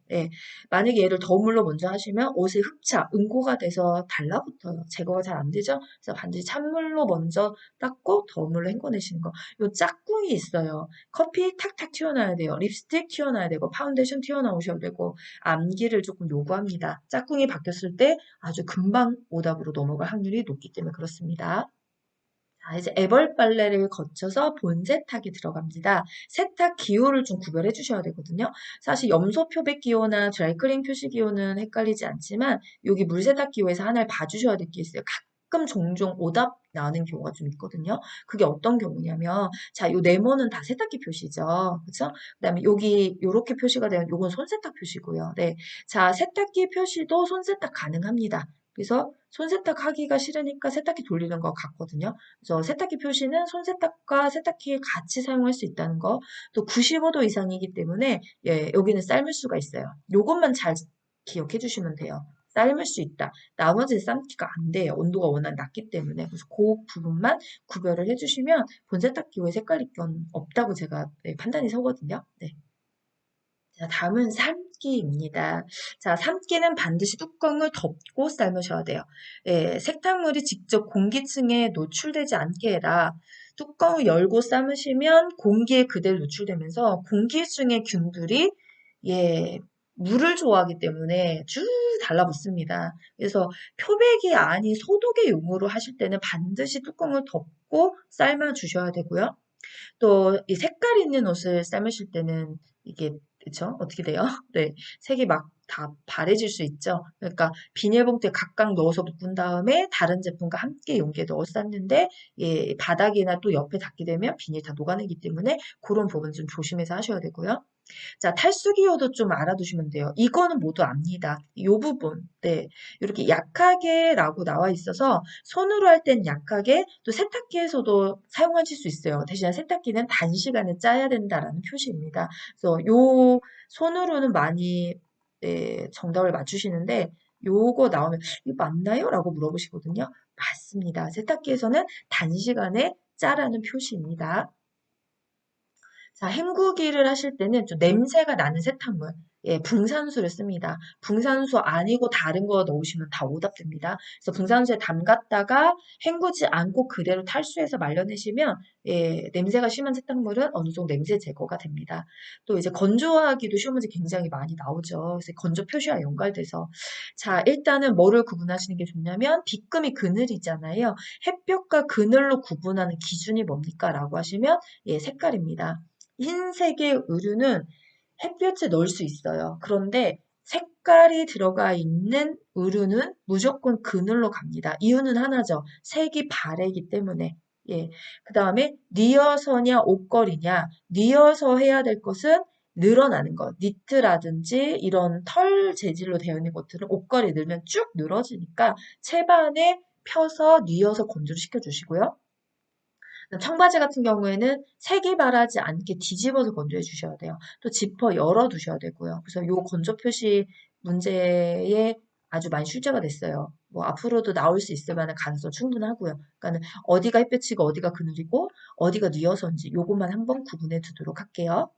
만약에 얘를 더운 물로 먼저 하시면 옷에 흡착, 응고가 돼서 달라붙어요. 제거가 잘 안 되죠? 그래서 반드시 찬물로 먼저 닦고 더운 물로 헹궈내시는 거. 요 짝꿍이 있어요. 커피 탁탁 튀어나와야 돼요. 립스틱 튀어나와야 되고, 파운데이션 튀어나오셔야 되고, 암기를 조금 요구합니다. 짝꿍이 바뀌었을 때 아주 금방 오답으로 넘어갈 확률이 높기 때문에 그렇습니다. 자, 이제 애벌 빨래를 거쳐서 본 세탁이 들어갑니다. 세탁 기호를 좀 구별해 주셔야 되거든요. 사실 염소 표백 기호나 드라이클린 표시 기호는 헷갈리지 않지만 여기 물 세탁 기호에서 하나를 봐주셔야 될 게 있어요. 가끔 종종 오답 나오는 경우가 좀 있거든요. 그게 어떤 경우냐면, 자, 요 네모는 다 세탁기 표시죠. 그쵸? 그다음에 여기 요렇게 표시가 되면 요건 손세탁 표시고요. 네. 자, 세탁기 표시도 손세탁 가능합니다. 그래서 손세탁 하기가 싫으니까 세탁기 돌리는 거 같거든요. 그래서 세탁기 표시는 손세탁과 세탁기에 같이 사용할 수 있다는 거, 또 95도 이상이기 때문에 여기는 삶을 수가 있어요. 요것만 잘 기억해 주시면 돼요. 삶을 수 있다. 나머지 삶기가 안 돼요. 온도가 워낙 낮기 때문에. 그래서 그 부분만 구별을 해주시면 본세탁기 외에 헷갈릴 건 없다고 제가 판단이 서거든요. 네. 자, 다음은 삶기입니다. 자, 삶기는 반드시 뚜껑을 덮고 삶으셔야 돼요. 색탕물이 직접 공기층에 노출되지 않게 해라. 뚜껑을 열고 삶으시면 공기에 그대로 노출되면서 공기층의 균들이 물을 좋아하기 때문에 쭉 달라붙습니다. 그래서 표백이 아닌 소독의 용으로 하실 때는 반드시 뚜껑을 덮고 삶아 주셔야 되고요. 또 이 색깔 있는 옷을 삶으실 때는 이게 그쵸? 어떻게 돼요? 네. 색이 막 다 바래질 수 있죠. 그러니까 비닐봉투에 각각 넣어서 묶은 다음에 다른 제품과 함께 용기에 넣어 쌌는데 바닥이나 또 옆에 닿게 되면 비닐 다 녹아내기 때문에 그런 부분 좀 조심해서 하셔야 되고요. 자, 탈수기호도 좀 알아두시면 돼요. 이거는 모두 압니다. 이 부분, 네. 이렇게 약하게라고 나와 있어서 손으로 할 땐 약하게 또 세탁기에서도 사용하실 수 있어요. 대신 세탁기는 단시간에 짜야 된다라는 표시입니다. 그래서 요 손으로는 많이 정답을 맞추시는데 요거 나오면 이거 맞나요? 라고 물어보시거든요. 맞습니다. 세탁기에서는 단시간에 짜라는 표시입니다. 자, 헹구기를 하실 때는 좀 냄새가 나는 세탁물. 예, 붕산수를 씁니다. 붕산수 아니고 다른 거 넣으시면 다 오답됩니다. 그래서 붕산수에 담갔다가 헹구지 않고 그대로 탈수해서 말려내시면 예, 냄새가 심한 세탁물은 어느 정도 냄새 제거가 됩니다. 또 이제 건조하기도 시험 문제 굉장히 많이 나오죠. 그래서 건조 표시와 연관돼서 자, 일단은 뭐를 구분하시는 게 좋냐면 빗금이 그늘이잖아요. 햇볕과 그늘로 구분하는 기준이 뭡니까? 라고 하시면 예, 색깔입니다. 흰색의 의류는 햇볕에 넣을 수 있어요. 그런데 색깔이 들어가 있는 의류는 무조건 그늘로 갑니다. 이유는 하나죠. 색이 바래기 때문에. 예. 그 다음에 니어서냐 옷걸이냐. 니어서 해야 될 것은 늘어나는 것. 니트라든지 이런 털 재질로 되어 있는 것들은 옷걸이 늘면 쭉 늘어지니까 채반에 펴서 뉘어서 건조를 시켜주시고요. 청바지 같은 경우에는 색이 바라지 않게 뒤집어서 건조해 주셔야 돼요. 또 지퍼 열어 두셔야 되고요. 그래서 요 건조 표시 문제에 아주 많이 출제가 됐어요. 뭐 앞으로도 나올 수 있을 만한 가능성 충분하고요. 그러니까는 어디가 햇볕이고 어디가 그늘이고 어디가 뉘어서인지 요것만 한번 구분해 두도록 할게요.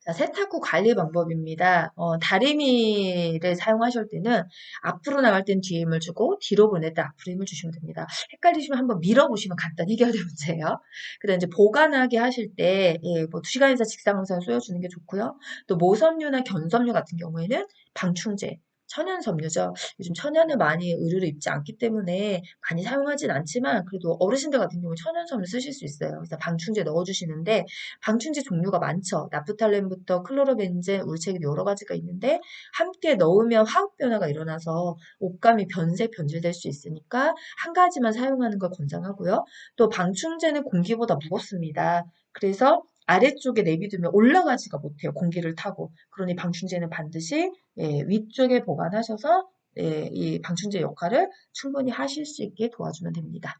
자, 세탁구 관리 방법입니다. 다리미를 사용하실 때는 앞으로 나갈 땐 뒤에 힘을 주고 뒤로 보낼 때 앞으로 힘을 주시면 됩니다. 헷갈리시면 한번 밀어보시면 간단히 해결될 문제예요. 그다음 이제 보관하게 하실 때, 예, 뭐 2시간 이상 직사광선 쏘여주는 게 좋고요. 또 모섬유나 견섬유 같은 경우에는 방충제, 천연 섬유죠. 요즘 천연을 많이 의류를 입지 않기 때문에 많이 사용하진 않지만 그래도 어르신들 같은 경우 천연 섬유 쓰실 수 있어요. 그래서 방충제 넣어주시는데 방충제 종류가 많죠. 나프탈렌부터 클로로벤젠, 울체긴 여러 가지가 있는데 함께 넣으면 화학 변화가 일어나서 옷감이 변색, 변질될 수 있으니까 한 가지만 사용하는 걸 권장하고요. 또 방충제는 공기보다 무겁습니다. 그래서 아래쪽에 내비두면 올라가지가 못해요. 공기를 타고. 그러니 방충제는 반드시 예, 위쪽에 보관하셔서 예, 이 방충제 역할을 충분히 하실 수 있게 도와주면 됩니다.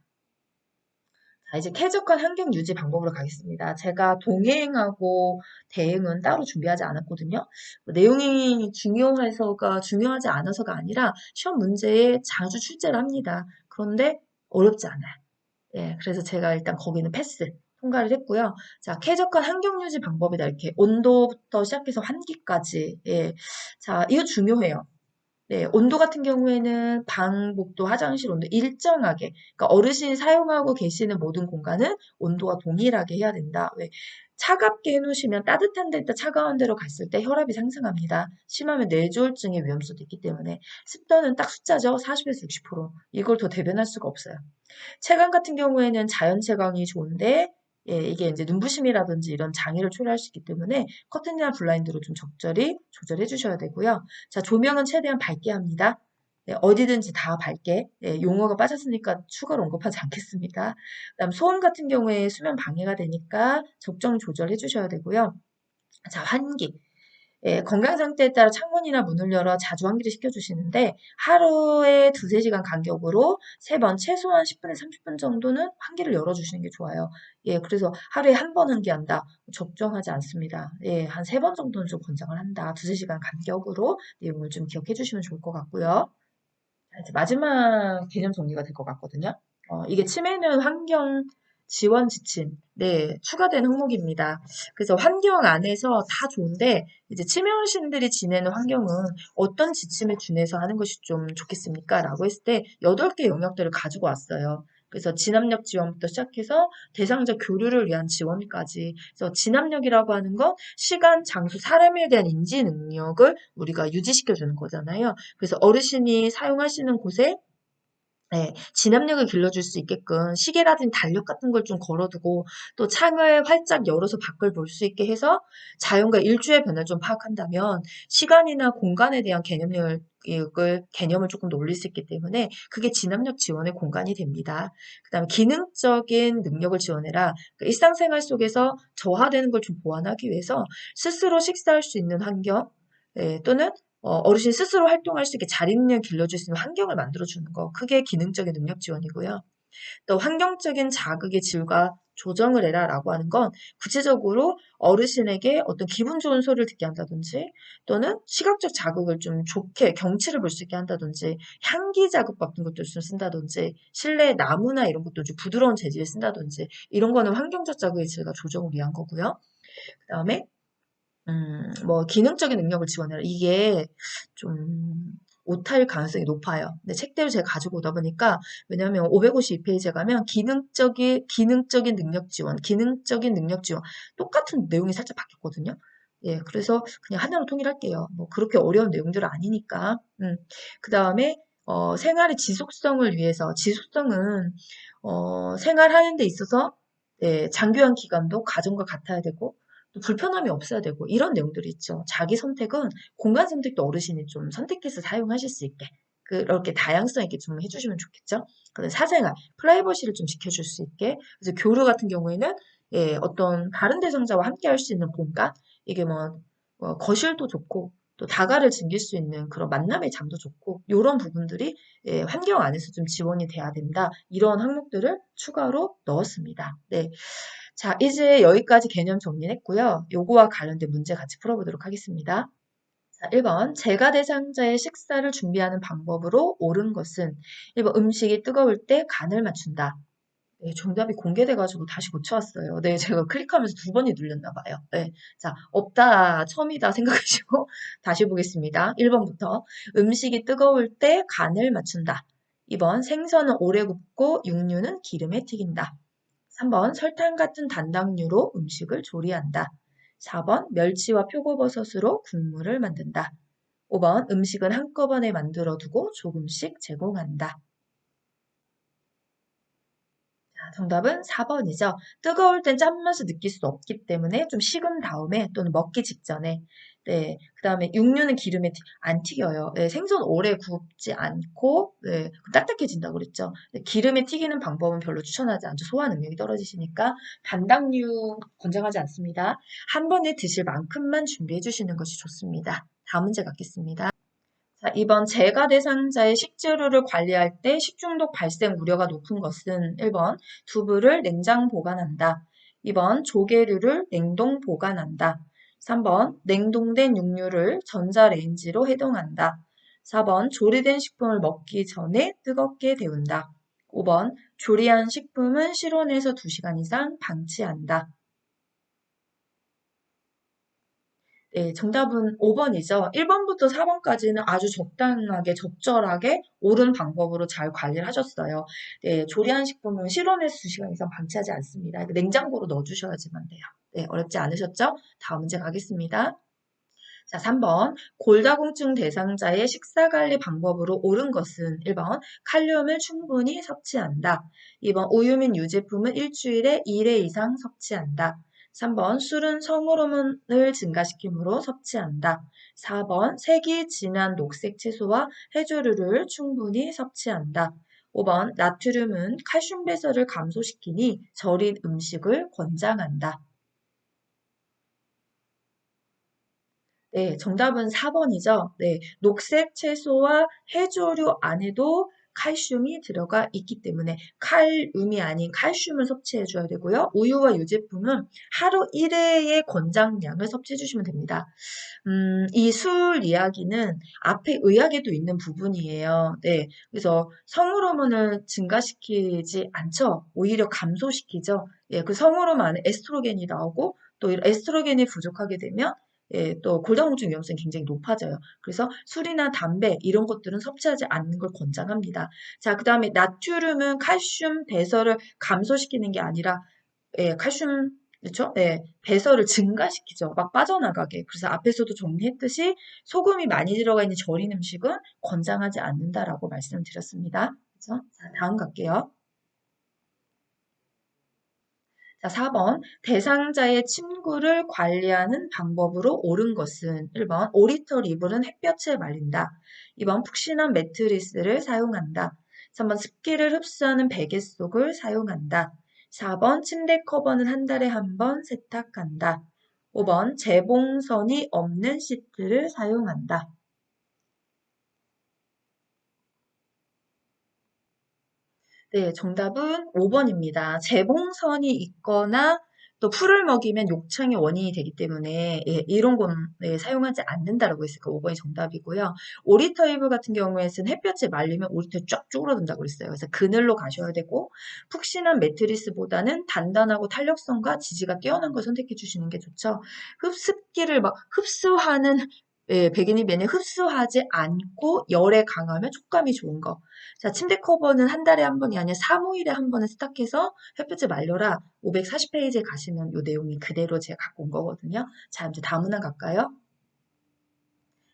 자, 이제 쾌적한 환경 유지 방법으로 가겠습니다. 제가 동행하고 대행은 따로 준비하지 않았거든요. 내용이 중요하지 않아서가 아니라 시험 문제에 자주 출제를 합니다. 그런데 어렵지 않아요. 예, 그래서 제가 일단 거기는 패스 통과를 했고요. 자, 쾌적한 환경 유지 방법이다. 이렇게 온도부터 시작해서 환기까지. 예. 자, 이거 중요해요. 네, 온도 같은 경우에는 방, 복도, 화장실 온도 일정하게, 그러니까 어르신이 사용하고 계시는 모든 공간은 온도가 동일하게 해야 된다. 왜? 차갑게 해놓으시면 따뜻한 데다 차가운 데로 갔을 때 혈압이 상승합니다. 심하면 뇌졸중의 위험수도 있기 때문에 습도는 딱 숫자죠. 40에서 60%. 이걸 더 대변할 수가 없어요. 채광 같은 경우에는 자연 채광이 좋은데 예, 이게 이제 눈부심이라든지 이런 장애를 초래할 수 있기 때문에 커튼이나 블라인드로 좀 적절히 조절해 주셔야 되고요. 자, 조명은 최대한 밝게 합니다. 네, 어디든지 다 밝게. 예, 용어가 빠졌으니까 추가로 언급하지 않겠습니다. 그다음 소음 같은 경우에 수면 방해가 되니까 적정 조절해 주셔야 되고요. 자, 환기. 예, 건강 상태에 따라 창문이나 문을 열어 자주 환기를 시켜주시는데 하루에 2~3시간 간격으로 3번, 최소한 10분에서 30분 정도는 환기를 열어주시는 게 좋아요. 예, 그래서 하루에 한 번 환기한다. 적정하지 않습니다. 예, 한 3번 정도는 좀 권장을 한다. 2~3시간 간격으로 내용을 좀 기억해 주시면 좋을 것 같고요. 자, 이제 마지막 개념 정리가 될 것 같거든요. 이게 치매는 환경 지원 지침, 네, 추가된 항목입니다. 그래서 환경 안에서 다 좋은데, 이제 치매 어르신들이 지내는 환경은 어떤 지침에 준해서 하는 것이 좀 좋겠습니까? 라고 했을 때, 8개 영역들을 가지고 왔어요. 그래서 진압력 지원부터 시작해서 대상자 교류를 위한 지원까지. 그래서 진압력이라고 하는 건 시간, 장소, 사람에 대한 인지 능력을 우리가 유지시켜주는 거잖아요. 그래서 어르신이 사용하시는 곳에 네, 진압력을 길러줄 수 있게끔 시계라든지 달력 같은 걸 좀 걸어두고 또 창을 활짝 열어서 밖을 볼 수 있게 해서 자연과 일주의 변화를 좀 파악한다면 시간이나 공간에 대한 개념을 조금 놀릴 수 있기 때문에 그게 진압력 지원의 공간이 됩니다. 그다음에 기능적인 능력을 지원해라. 그 일상생활 속에서 저하되는 걸 좀 보완하기 위해서 스스로 식사할 수 있는 환경, 또는 어르신 스스로 활동할 수 있게 자립력 길러줄 수 있는 환경을 만들어주는 거. 그게 기능적인 능력 지원이고요. 또 환경적인 자극의 질과 조정을 해라라고 하는 건 구체적으로 어르신에게 어떤 기분 좋은 소리를 듣게 한다든지 또는 시각적 자극을 좀 좋게 경치를 볼 수 있게 한다든지 향기 자극 같은 것도 좀 쓴다든지 실내 나무나 이런 것도 좀 부드러운 재질을 쓴다든지 이런 거는 환경적 자극의 질과 조정을 위한 거고요. 그다음에 뭐, 기능적인 능력을 지원해라. 이게 좀 오탈 가능성이 높아요. 근데 책대로 제가 가지고 오다 보니까, 왜냐면 552페이지에 가면 기능적인 능력 지원, 기능적인 능력 지원. 똑같은 내용이 살짝 바뀌었거든요. 예, 그래서 그냥 하나로 통일할게요. 뭐, 그렇게 어려운 내용들은 아니니까. 그 다음에, 생활의 지속성을 위해서, 지속성은, 생활하는 데 있어서, 예, 장기화 기간도 가정과 같아야 되고, 또 불편함이 없어야 되고 이런 내용들이 있죠. 자기 선택은 공간 선택도 어르신이 좀 선택해서 사용하실 수 있게 그렇게 다양성 있게 좀 해주시면 좋겠죠. 그래서 사생활, 프라이버시를 좀 지켜줄 수 있게. 그래서 교류 같은 경우에는 예, 어떤 다른 대상자와 함께 할 수 있는 공간, 이게 거실도 좋고 또 다가를 즐길 수 있는 그런 만남의 장도 좋고 이런 부분들이 예, 환경 안에서 좀 지원이 돼야 된다. 이런 항목들을 추가로 넣었습니다. 네. 자, 이제 여기까지 개념 정리했고요. 요거와 관련된 문제 같이 풀어보도록 하겠습니다. 자, 1번. 제가 대상자의 식사를 준비하는 방법으로 옳은 것은 1번. 음식이 뜨거울 때 간을 맞춘다. 네, 정답이 공개돼가지고 다시 고쳐왔어요. 네, 제가 클릭하면서 두 번이 눌렸나 봐요. 네, 자, 없다, 처음이다 생각하시고 다시 보겠습니다. 1번부터. 음식이 뜨거울 때 간을 맞춘다. 2번. 생선은 오래 굽고 육류는 기름에 튀긴다. 3번 설탕 같은 단당류로 음식을 조리한다. 4번 멸치와 표고버섯으로 국물을 만든다. 5번 음식은 한꺼번에 만들어 두고 조금씩 제공한다. 정답은 4번이죠. 뜨거울 땐 짠맛을 느낄 수 없기 때문에 좀 식은 다음에 또는 먹기 직전에 네, 그 다음에 육류는 기름에 안 튀겨요. 네, 생선 오래 굽지 않고 네, 딱딱해진다고 그랬죠. 네, 기름에 튀기는 방법은 별로 추천하지 않죠. 소화 능력이 떨어지시니까 단당류 권장하지 않습니다. 한 번에 드실 만큼만 준비해 주시는 것이 좋습니다. 다음 문제 갖겠습니다. 자, 이번 재가 대상자의 식재료를 관리할 때 식중독 발생 우려가 높은 것은 1번 두부를 냉장 보관한다. 2번 조개류를 냉동 보관한다. 3번 냉동된 육류를 전자레인지로 해동한다. 4번 조리된 식품을 먹기 전에 뜨겁게 데운다. 5번 조리한 식품은 실온에서 2시간 이상 방치한다. 네, 정답은 5번이죠. 1번부터 4번까지는 아주 적당하게, 적절하게 옳은 방법으로 잘 관리를 하셨어요. 네, 조리한 식품은 실온에서 2시간 이상 방치하지 않습니다. 냉장고로 넣어주셔야지만 돼요. 네, 어렵지 않으셨죠? 다음 문제 가겠습니다. 자, 3번. 골다공증 대상자의 식사관리 방법으로 옳은 것은 1번. 칼륨을 충분히 섭취한다. 2번. 우유 및 유제품은 일주일에 1회 이상 섭취한다. 3번. 술은 성호르몬을 증가시키므로 섭취한다. 4번. 색이 진한 녹색 채소와 해조류를 충분히 섭취한다. 5번. 나트륨은 칼슘 배설을 감소시키니 절인 음식을 권장한다. 네, 정답은 4번이죠. 네, 녹색 채소와 해조류 안에도 칼슘이 들어가 있기 때문에 칼륨이 아닌 칼슘을 섭취해 줘야 되고요. 우유와 유제품은 하루 1회의 권장량을 섭취해 주시면 됩니다. 이 술 이야기는 앞에 의학에도 있는 부분이에요. 네, 그래서 성호르몬을 증가시키지 않죠. 오히려 감소시키죠. 예, 그 성호르몬 안에 에스트로겐이 나오고 또 이런 에스트로겐이 부족하게 되면 예, 또 골다공증 위험성이 굉장히 높아져요. 그래서 술이나 담배 이런 것들은 섭취하지 않는 걸 권장합니다. 자, 그 다음에 나트륨은 칼슘 배설을 감소시키는 게 아니라 예, 칼슘 그렇죠? 예, 배설을 증가시키죠. 막 빠져나가게. 그래서 앞에서도 정리했듯이 소금이 많이 들어가 있는 절인 음식은 권장하지 않는다라고 말씀을 드렸습니다. 그렇죠? 자, 다음 갈게요. 자, 4번. 대상자의 침구를 관리하는 방법으로 옳은 것은 1번. 오리털 이불은 햇볕에 말린다. 2번. 푹신한 매트리스를 사용한다. 3번. 습기를 흡수하는 베개 속을 사용한다. 4번. 침대 커버는 한 달에 한 번 세탁한다. 5번. 재봉선이 없는 시트를 사용한다. 네, 정답은 5번입니다. 재봉선이 있거나 또 풀을 먹이면 욕창의 원인이 되기 때문에 예, 이런 건 네, 사용하지 않는다라고 했으니까 5번이 정답이고요. 오리터 이불 같은 경우에는 햇볕에 말리면 오리털이 쫙 쪼그러든다고 그랬어요. 그래서 그늘로 가셔야 되고 푹신한 매트리스보다는 단단하고 탄력성과 지지가 뛰어난 걸 선택해 주시는 게 좋죠. 습기를 막 흡수하는 예, 백인이 맨에 흡수하지 않고 열에 강하면 촉감이 좋은 거. 자, 침대 커버는 한 달에 한 번이 아니라 3, 5일에 한 번은 스탁해서 햇볕에 말려라. 540페이지에 가시면 이 내용이 그대로 제가 갖고 온 거거든요. 자, 이제 다음 문항 갈까요?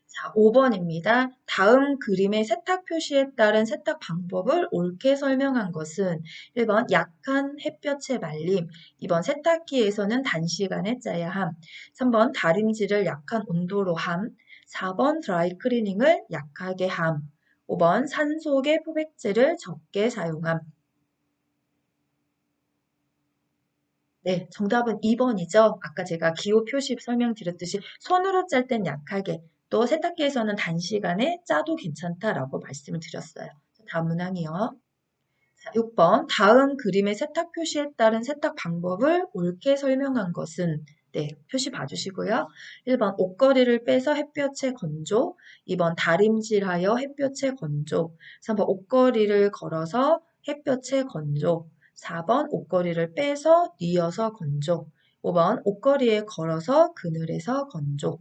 자, 5번입니다. 다음 그림의 세탁 표시에 따른 세탁 방법을 옳게 설명한 것은 1번 약한 햇볕에 말림, 2번 세탁기에서는 단시간에 짜야 함, 3번 다림질을 약한 온도로 함, 4번 드라이 클리닝을 약하게 함, 5번 산속의 포백제를 적게 사용함. 네, 정답은 2번이죠. 아까 제가 기호 표시 설명드렸듯이 손으로 짤 땐 약하게 또 세탁기에서는 단시간에 짜도 괜찮다라고 말씀을 드렸어요. 다음 문항이요. 자, 6번 다음 그림의 세탁 표시에 따른 세탁 방법을 옳게 설명한 것은 네, 표시 봐주시고요. 1번 옷걸이를 빼서 햇볕에 건조, 2번 다림질하여 햇볕에 건조, 3번 옷걸이를 걸어서 햇볕에 건조, 4번 옷걸이를 빼서 뉘어서 건조, 5번 옷걸이에 걸어서 그늘에서 건조.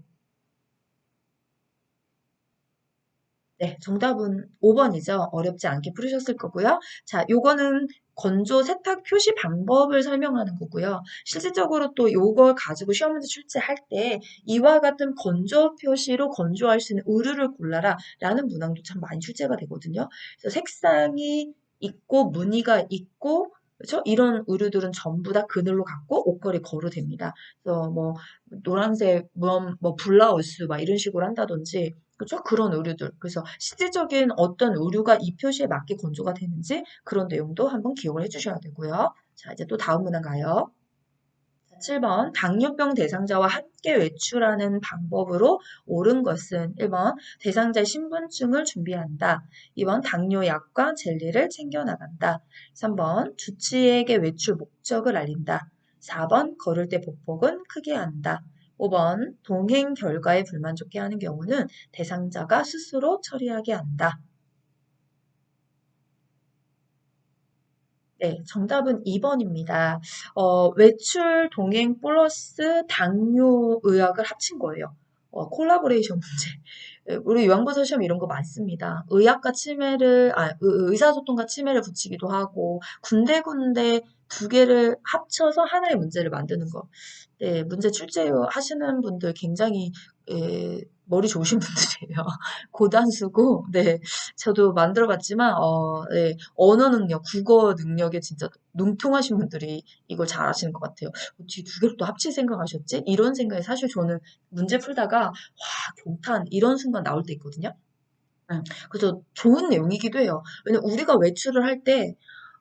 네, 정답은 5번이죠. 어렵지 않게 풀으셨을 거고요. 자, 요거는 건조 세탁 표시 방법을 설명하는 거고요. 실질적으로 또 요걸 가지고 시험 문제 출제할 때 이와 같은 건조 표시로 건조할 수 있는 의류를 골라라 라는 문항도 참 많이 출제가 되거든요. 그래서 색상이 있고 무늬가 있고 그렇죠? 이런 의류들은 전부 다 그늘로 갖고 옷걸이 걸어 됩니다. 그래서 뭐 노란색 뭐 블라우스 막 이런 식으로 한다든지 그죠? 그런 의류들. 그래서 실질적인 어떤 의류가 이 표시에 맞게 건조가 되는지 그런 내용도 한번 기억을 해주셔야 되고요. 자, 이제 또 다음 문항 가요. 자, 7번 당뇨병 대상자와 함께 외출하는 방법으로 옳은 것은 1번 대상자의 신분증을 준비한다. 2번 당뇨약과 젤리를 챙겨나간다. 3번 주치의에게 외출 목적을 알린다. 4번 걸을 때 보폭은 크게 한다. 5번 동행 결과에 불만족해 하는 경우는 대상자가 스스로 처리하게 한다. 네, 정답은 2번입니다. 외출 동행 플러스 당뇨 의학을 합친 거예요. 콜라보레이션 문제. 우리 요양보사 시험 이런 거 많습니다. 의학과 치매를, 의사소통과 치매를 붙이기도 하고, 군데군데 두 개를 합쳐서 하나의 문제를 만드는 거. 네, 문제 출제하시는 분들 굉장히, 머리 좋으신 분들이에요. 고단수고, 네. 저도 만들어 봤지만, 네. 언어 능력, 국어 능력에 진짜 능통하신 분들이 이걸 잘 아시는 것 같아요. 어떻게 두 개를 또 합칠 생각하셨지? 이런 생각에 사실 저는 문제 풀다가, 와, 경탄, 이런 순간 나올 때 있거든요. 그래서 좋은 내용이기도 해요. 왜냐면 우리가 외출을 할 때,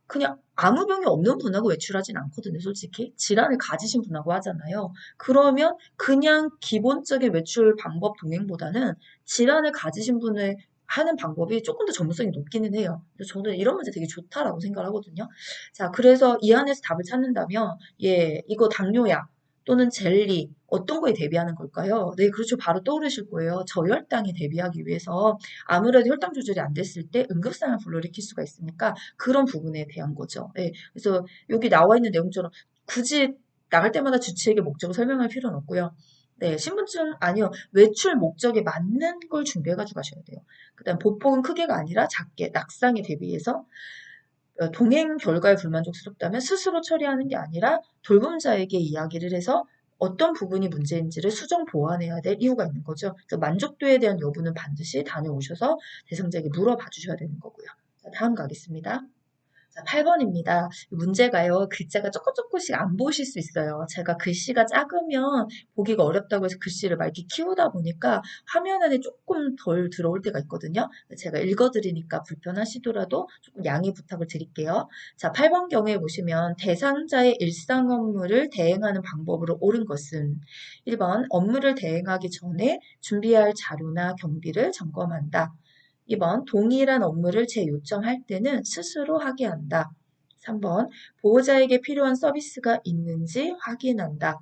그냥 아무 병이 없는 분하고 외출하진 않거든요, 솔직히. 질환을 가지신 분하고 하잖아요. 그러면 그냥 기본적인 외출 방법 동행보다는 질환을 가지신 분을 하는 방법이 조금 더 전문성이 높기는 해요. 그래서 저는 이런 문제 되게 좋다라고 생각을 하거든요. 자, 그래서 이 안에서 답을 찾는다면, 예, 이거 당뇨약 또는 젤리, 어떤 거에 대비하는 걸까요? 네, 그렇죠. 바로 떠오르실 거예요. 저혈당에 대비하기 위해서 아무래도 혈당 조절이 안 됐을 때 응급상을 불러일으킬 수가 있으니까 그런 부분에 대한 거죠. 예, 그래서 여기 나와 있는 내용처럼 굳이 나갈 때마다 주치에게 목적을 설명할 필요는 없고요. 네, 신분증 아니요. 외출 목적에 맞는 걸 준비해 가지고 가셔야 돼요. 그다음 보폭은 크게가 아니라 작게 낙상에 대비해서 동행 결과에 불만족스럽다면 스스로 처리하는 게 아니라 돌봄자에게 이야기를 해서 어떤 부분이 문제인지를 수정 보완해야 될 이유가 있는 거죠. 그래서 만족도에 대한 여부는 반드시 다녀오셔서 대상자에게 물어봐 주셔야 되는 거고요. 자, 다음 가겠습니다. 자, 8번입니다. 문제가요, 글자가 조금씩 안 보실 수 있어요. 제가 글씨가 작으면 보기가 어렵다고 해서 글씨를 막 이렇게 키우다 보니까 화면 안에 조금 덜 들어올 때가 있거든요. 제가 읽어드리니까 불편하시더라도 조금 양해 부탁을 드릴게요. 자, 8번 경우에 보시면 대상자의 일상 업무를 대행하는 방법으로 옳은 것은 1번 업무를 대행하기 전에 준비할 자료나 경비를 점검한다. 2번 동일한 업무를 재요청할 때는 스스로 하게 한다. 3번 보호자에게 필요한 서비스가 있는지 확인한다.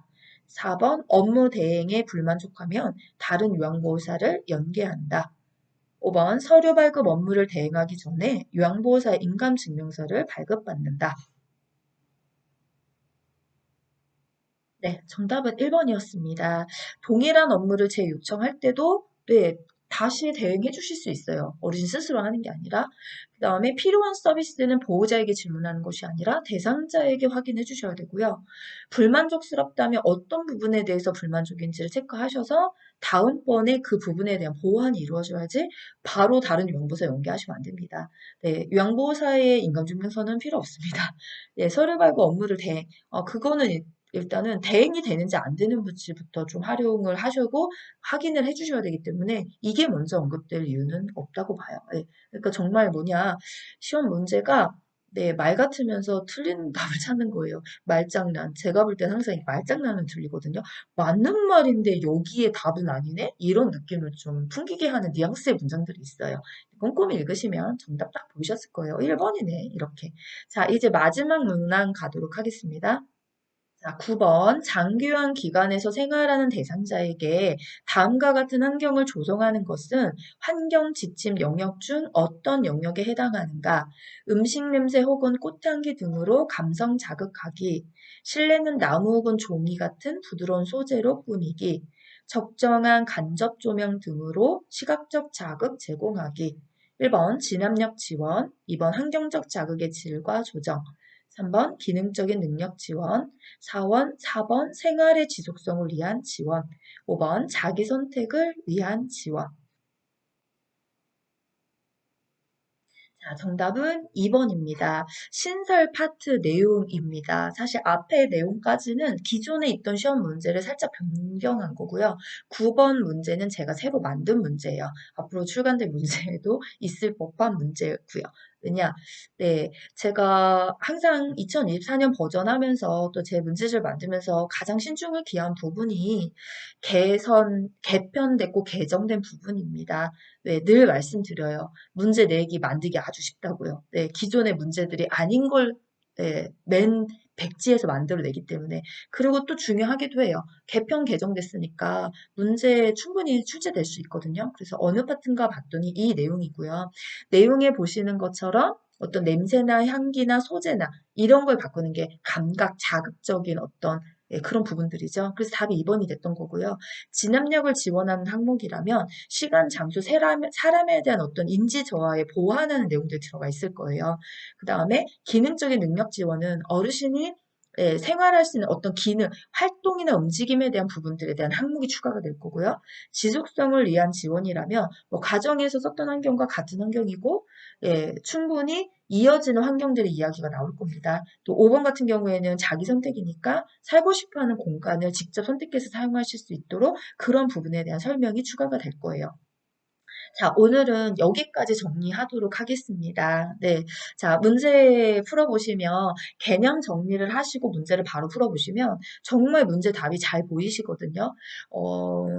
4번 업무 대행에 불만족하면 다른 요양보호사를 연계한다. 5번 서류 발급 업무를 대행하기 전에 요양보호사의 인감증명서를 발급받는다. 네, 정답은 1번이었습니다. 동일한 업무를 재요청할 때도 네, 다시 대행해 주실 수 있어요. 어르신 스스로 하는 게 아니라. 그 다음에 필요한 서비스는 보호자에게 질문하는 것이 아니라 대상자에게 확인해 주셔야 되고요. 불만족스럽다면 어떤 부분에 대해서 불만족인지를 체크하셔서 다음번에 그 부분에 대한 보완이 이루어져야지 바로 다른 요양보호사 연계하시면 안 됩니다. 네, 요양보호사의 인감증명서는 필요 없습니다. 네, 서류 발급 업무를 그거는 일단은 대행이 되는지 안 되는지부터 좀 활용을 하시고 확인을 해주셔야 되기 때문에 이게 먼저 언급될 이유는 없다고 봐요. 예. 그러니까 정말 뭐냐, 시험 문제가 네, 말 같으면서 틀린 답을 찾는 거예요. 말장난. 제가 볼 땐 항상 이 말장난은 들리거든요. 맞는 말인데 여기에 답은 아니네? 이런 느낌을 좀 풍기게 하는 뉘앙스의 문장들이 있어요. 꼼꼼히 읽으시면 정답 딱 보이셨을 거예요. 1번이네. 이렇게. 자, 이제 마지막 문항 가도록 하겠습니다. 자, 9번 장기요양 기관에서 생활하는 대상자에게 다음과 같은 환경을 조성하는 것은 환경 지침 영역 중 어떤 영역에 해당하는가? 음식 냄새 혹은 꽃향기 등으로 감성 자극하기, 실내는 나무 혹은 종이 같은 부드러운 소재로 꾸미기, 적정한 간접 조명 등으로 시각적 자극 제공하기. 1번 진압력 지원, 2번 환경적 자극의 질과 조정, 3번 기능적인 능력 지원, 4번 생활의 지속성을 위한 지원, 5번 자기 선택을 위한 지원. 자, 정답은 2번입니다. 신설 파트 내용입니다. 사실 앞에 내용까지는 기존에 있던 시험 문제를 살짝 변경한 거고요. 9번 문제는 제가 새로 만든 문제예요. 앞으로 출간될 문제에도 있을 법한 문제고요. 왜냐, 네, 제가 항상 2024년 버전 하면서 또 제 문제집을 만들면서 가장 신중을 기한 부분이 개편됐고 개정된 부분입니다. 네, 늘 말씀드려요. 문제 내기 만들기 아주 쉽다고요. 네, 기존의 문제들이 아닌 걸 네, 맨 백지에서 만들어내기 때문에. 그리고 또 중요하기도 해요. 개편 개정됐으니까 문제 충분히 출제될 수 있거든요. 그래서 어느 파트인가 봤더니 이 내용이고요. 내용에 보시는 것처럼 어떤 냄새나 향기나 소재나 이런 걸 바꾸는 게 감각 자극적인 어떤 그런 부분들이죠. 그래서 답이 2번이 됐던 거고요. 진압력을 지원하는 항목이라면 시간, 장소, 사람에 대한 어떤 인지 저하에 보완하는 내용들이 들어가 있을 거예요. 그 다음에 기능적인 능력 지원은 어르신이 생활할 수 있는 어떤 기능, 활동이나 움직임에 대한 부분들에 대한 항목이 추가가 될 거고요. 지속성을 위한 지원이라면 뭐 가정에서 썼던 환경과 같은 환경이고 충분히 이어지는 환경들의 이야기가 나올 겁니다. 또 5번 같은 경우에는 자기 선택이니까 살고 싶어하는 공간을 직접 선택해서 사용하실 수 있도록 그런 부분에 대한 설명이 추가가 될 거예요. 자, 오늘은 여기까지 정리하도록 하겠습니다. 네. 자, 문제 풀어보시면 개념 정리를 하시고 문제를 바로 풀어보시면 정말 문제 답이 잘 보이시거든요.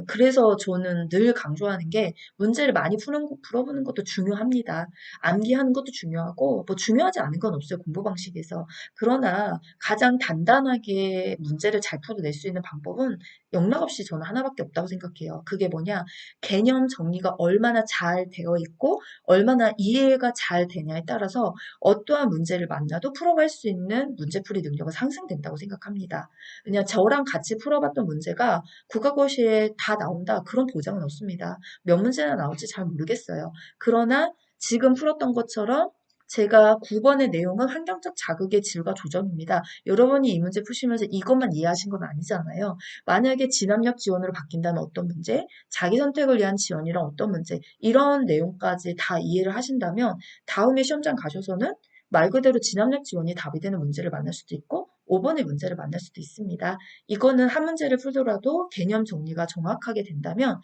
그래서 저는 늘 강조하는 게 문제를 많이 풀어보는 것도 중요합니다. 암기하는 것도 중요하고 뭐 중요하지 않은 건 없어요. 공부 방식에서. 그러나 가장 단단하게 문제를 잘 풀어낼 수 있는 방법은 영락없이 저는 하나밖에 없다고 생각해요. 그게 뭐냐? 개념 정리가 얼마나 잘 되어 있고 얼마나 이해가 잘 되냐에 따라서 어떠한 문제를 만나도 풀어갈 수 있는 문제풀이 능력은 상승된다고 생각합니다. 그냥 저랑 같이 풀어봤던 문제가 국어고시에 다 나온다 그런 보장은 없습니다. 몇 문제나 나올지 잘 모르겠어요. 그러나 지금 풀었던 것처럼 제가 9번의 내용은 환경적 자극의 질과 조정입니다. 여러분이 이 문제 푸시면서 이것만 이해하신 건 아니잖아요. 만약에 진압력 지원으로 바뀐다면 어떤 문제, 자기 선택을 위한 지원이란 어떤 문제, 이런 내용까지 다 이해를 하신다면 다음에 시험장 가셔서는 말 그대로 진압력 지원이 답이 되는 문제를 만날 수도 있고 5번의 문제를 만날 수도 있습니다. 이거는 한 문제를 풀더라도 개념 정리가 정확하게 된다면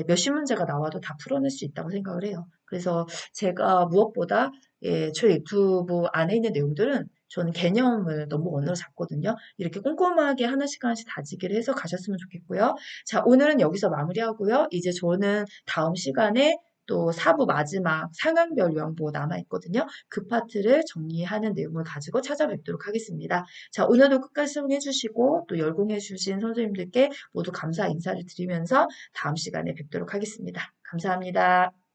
몇십 문제가 나와도 다 풀어낼 수 있다고 생각을 해요. 그래서 제가 무엇보다 저 유튜브 안에 있는 내용들은 저는 개념을 너무 원으로 잡거든요. 이렇게 꼼꼼하게 하나씩 하나씩 다지기를 해서 가셨으면 좋겠고요. 자, 오늘은 여기서 마무리하고요. 이제 저는 다음 시간에 또 4부 마지막 상황별 요양보호 남아있거든요. 그 파트를 정리하는 내용을 가지고 찾아뵙도록 하겠습니다. 자, 오늘도 끝까지 시청해주시고 또 열공해주신 선생님들께 모두 감사 인사를 드리면서 다음 시간에 뵙도록 하겠습니다. 감사합니다.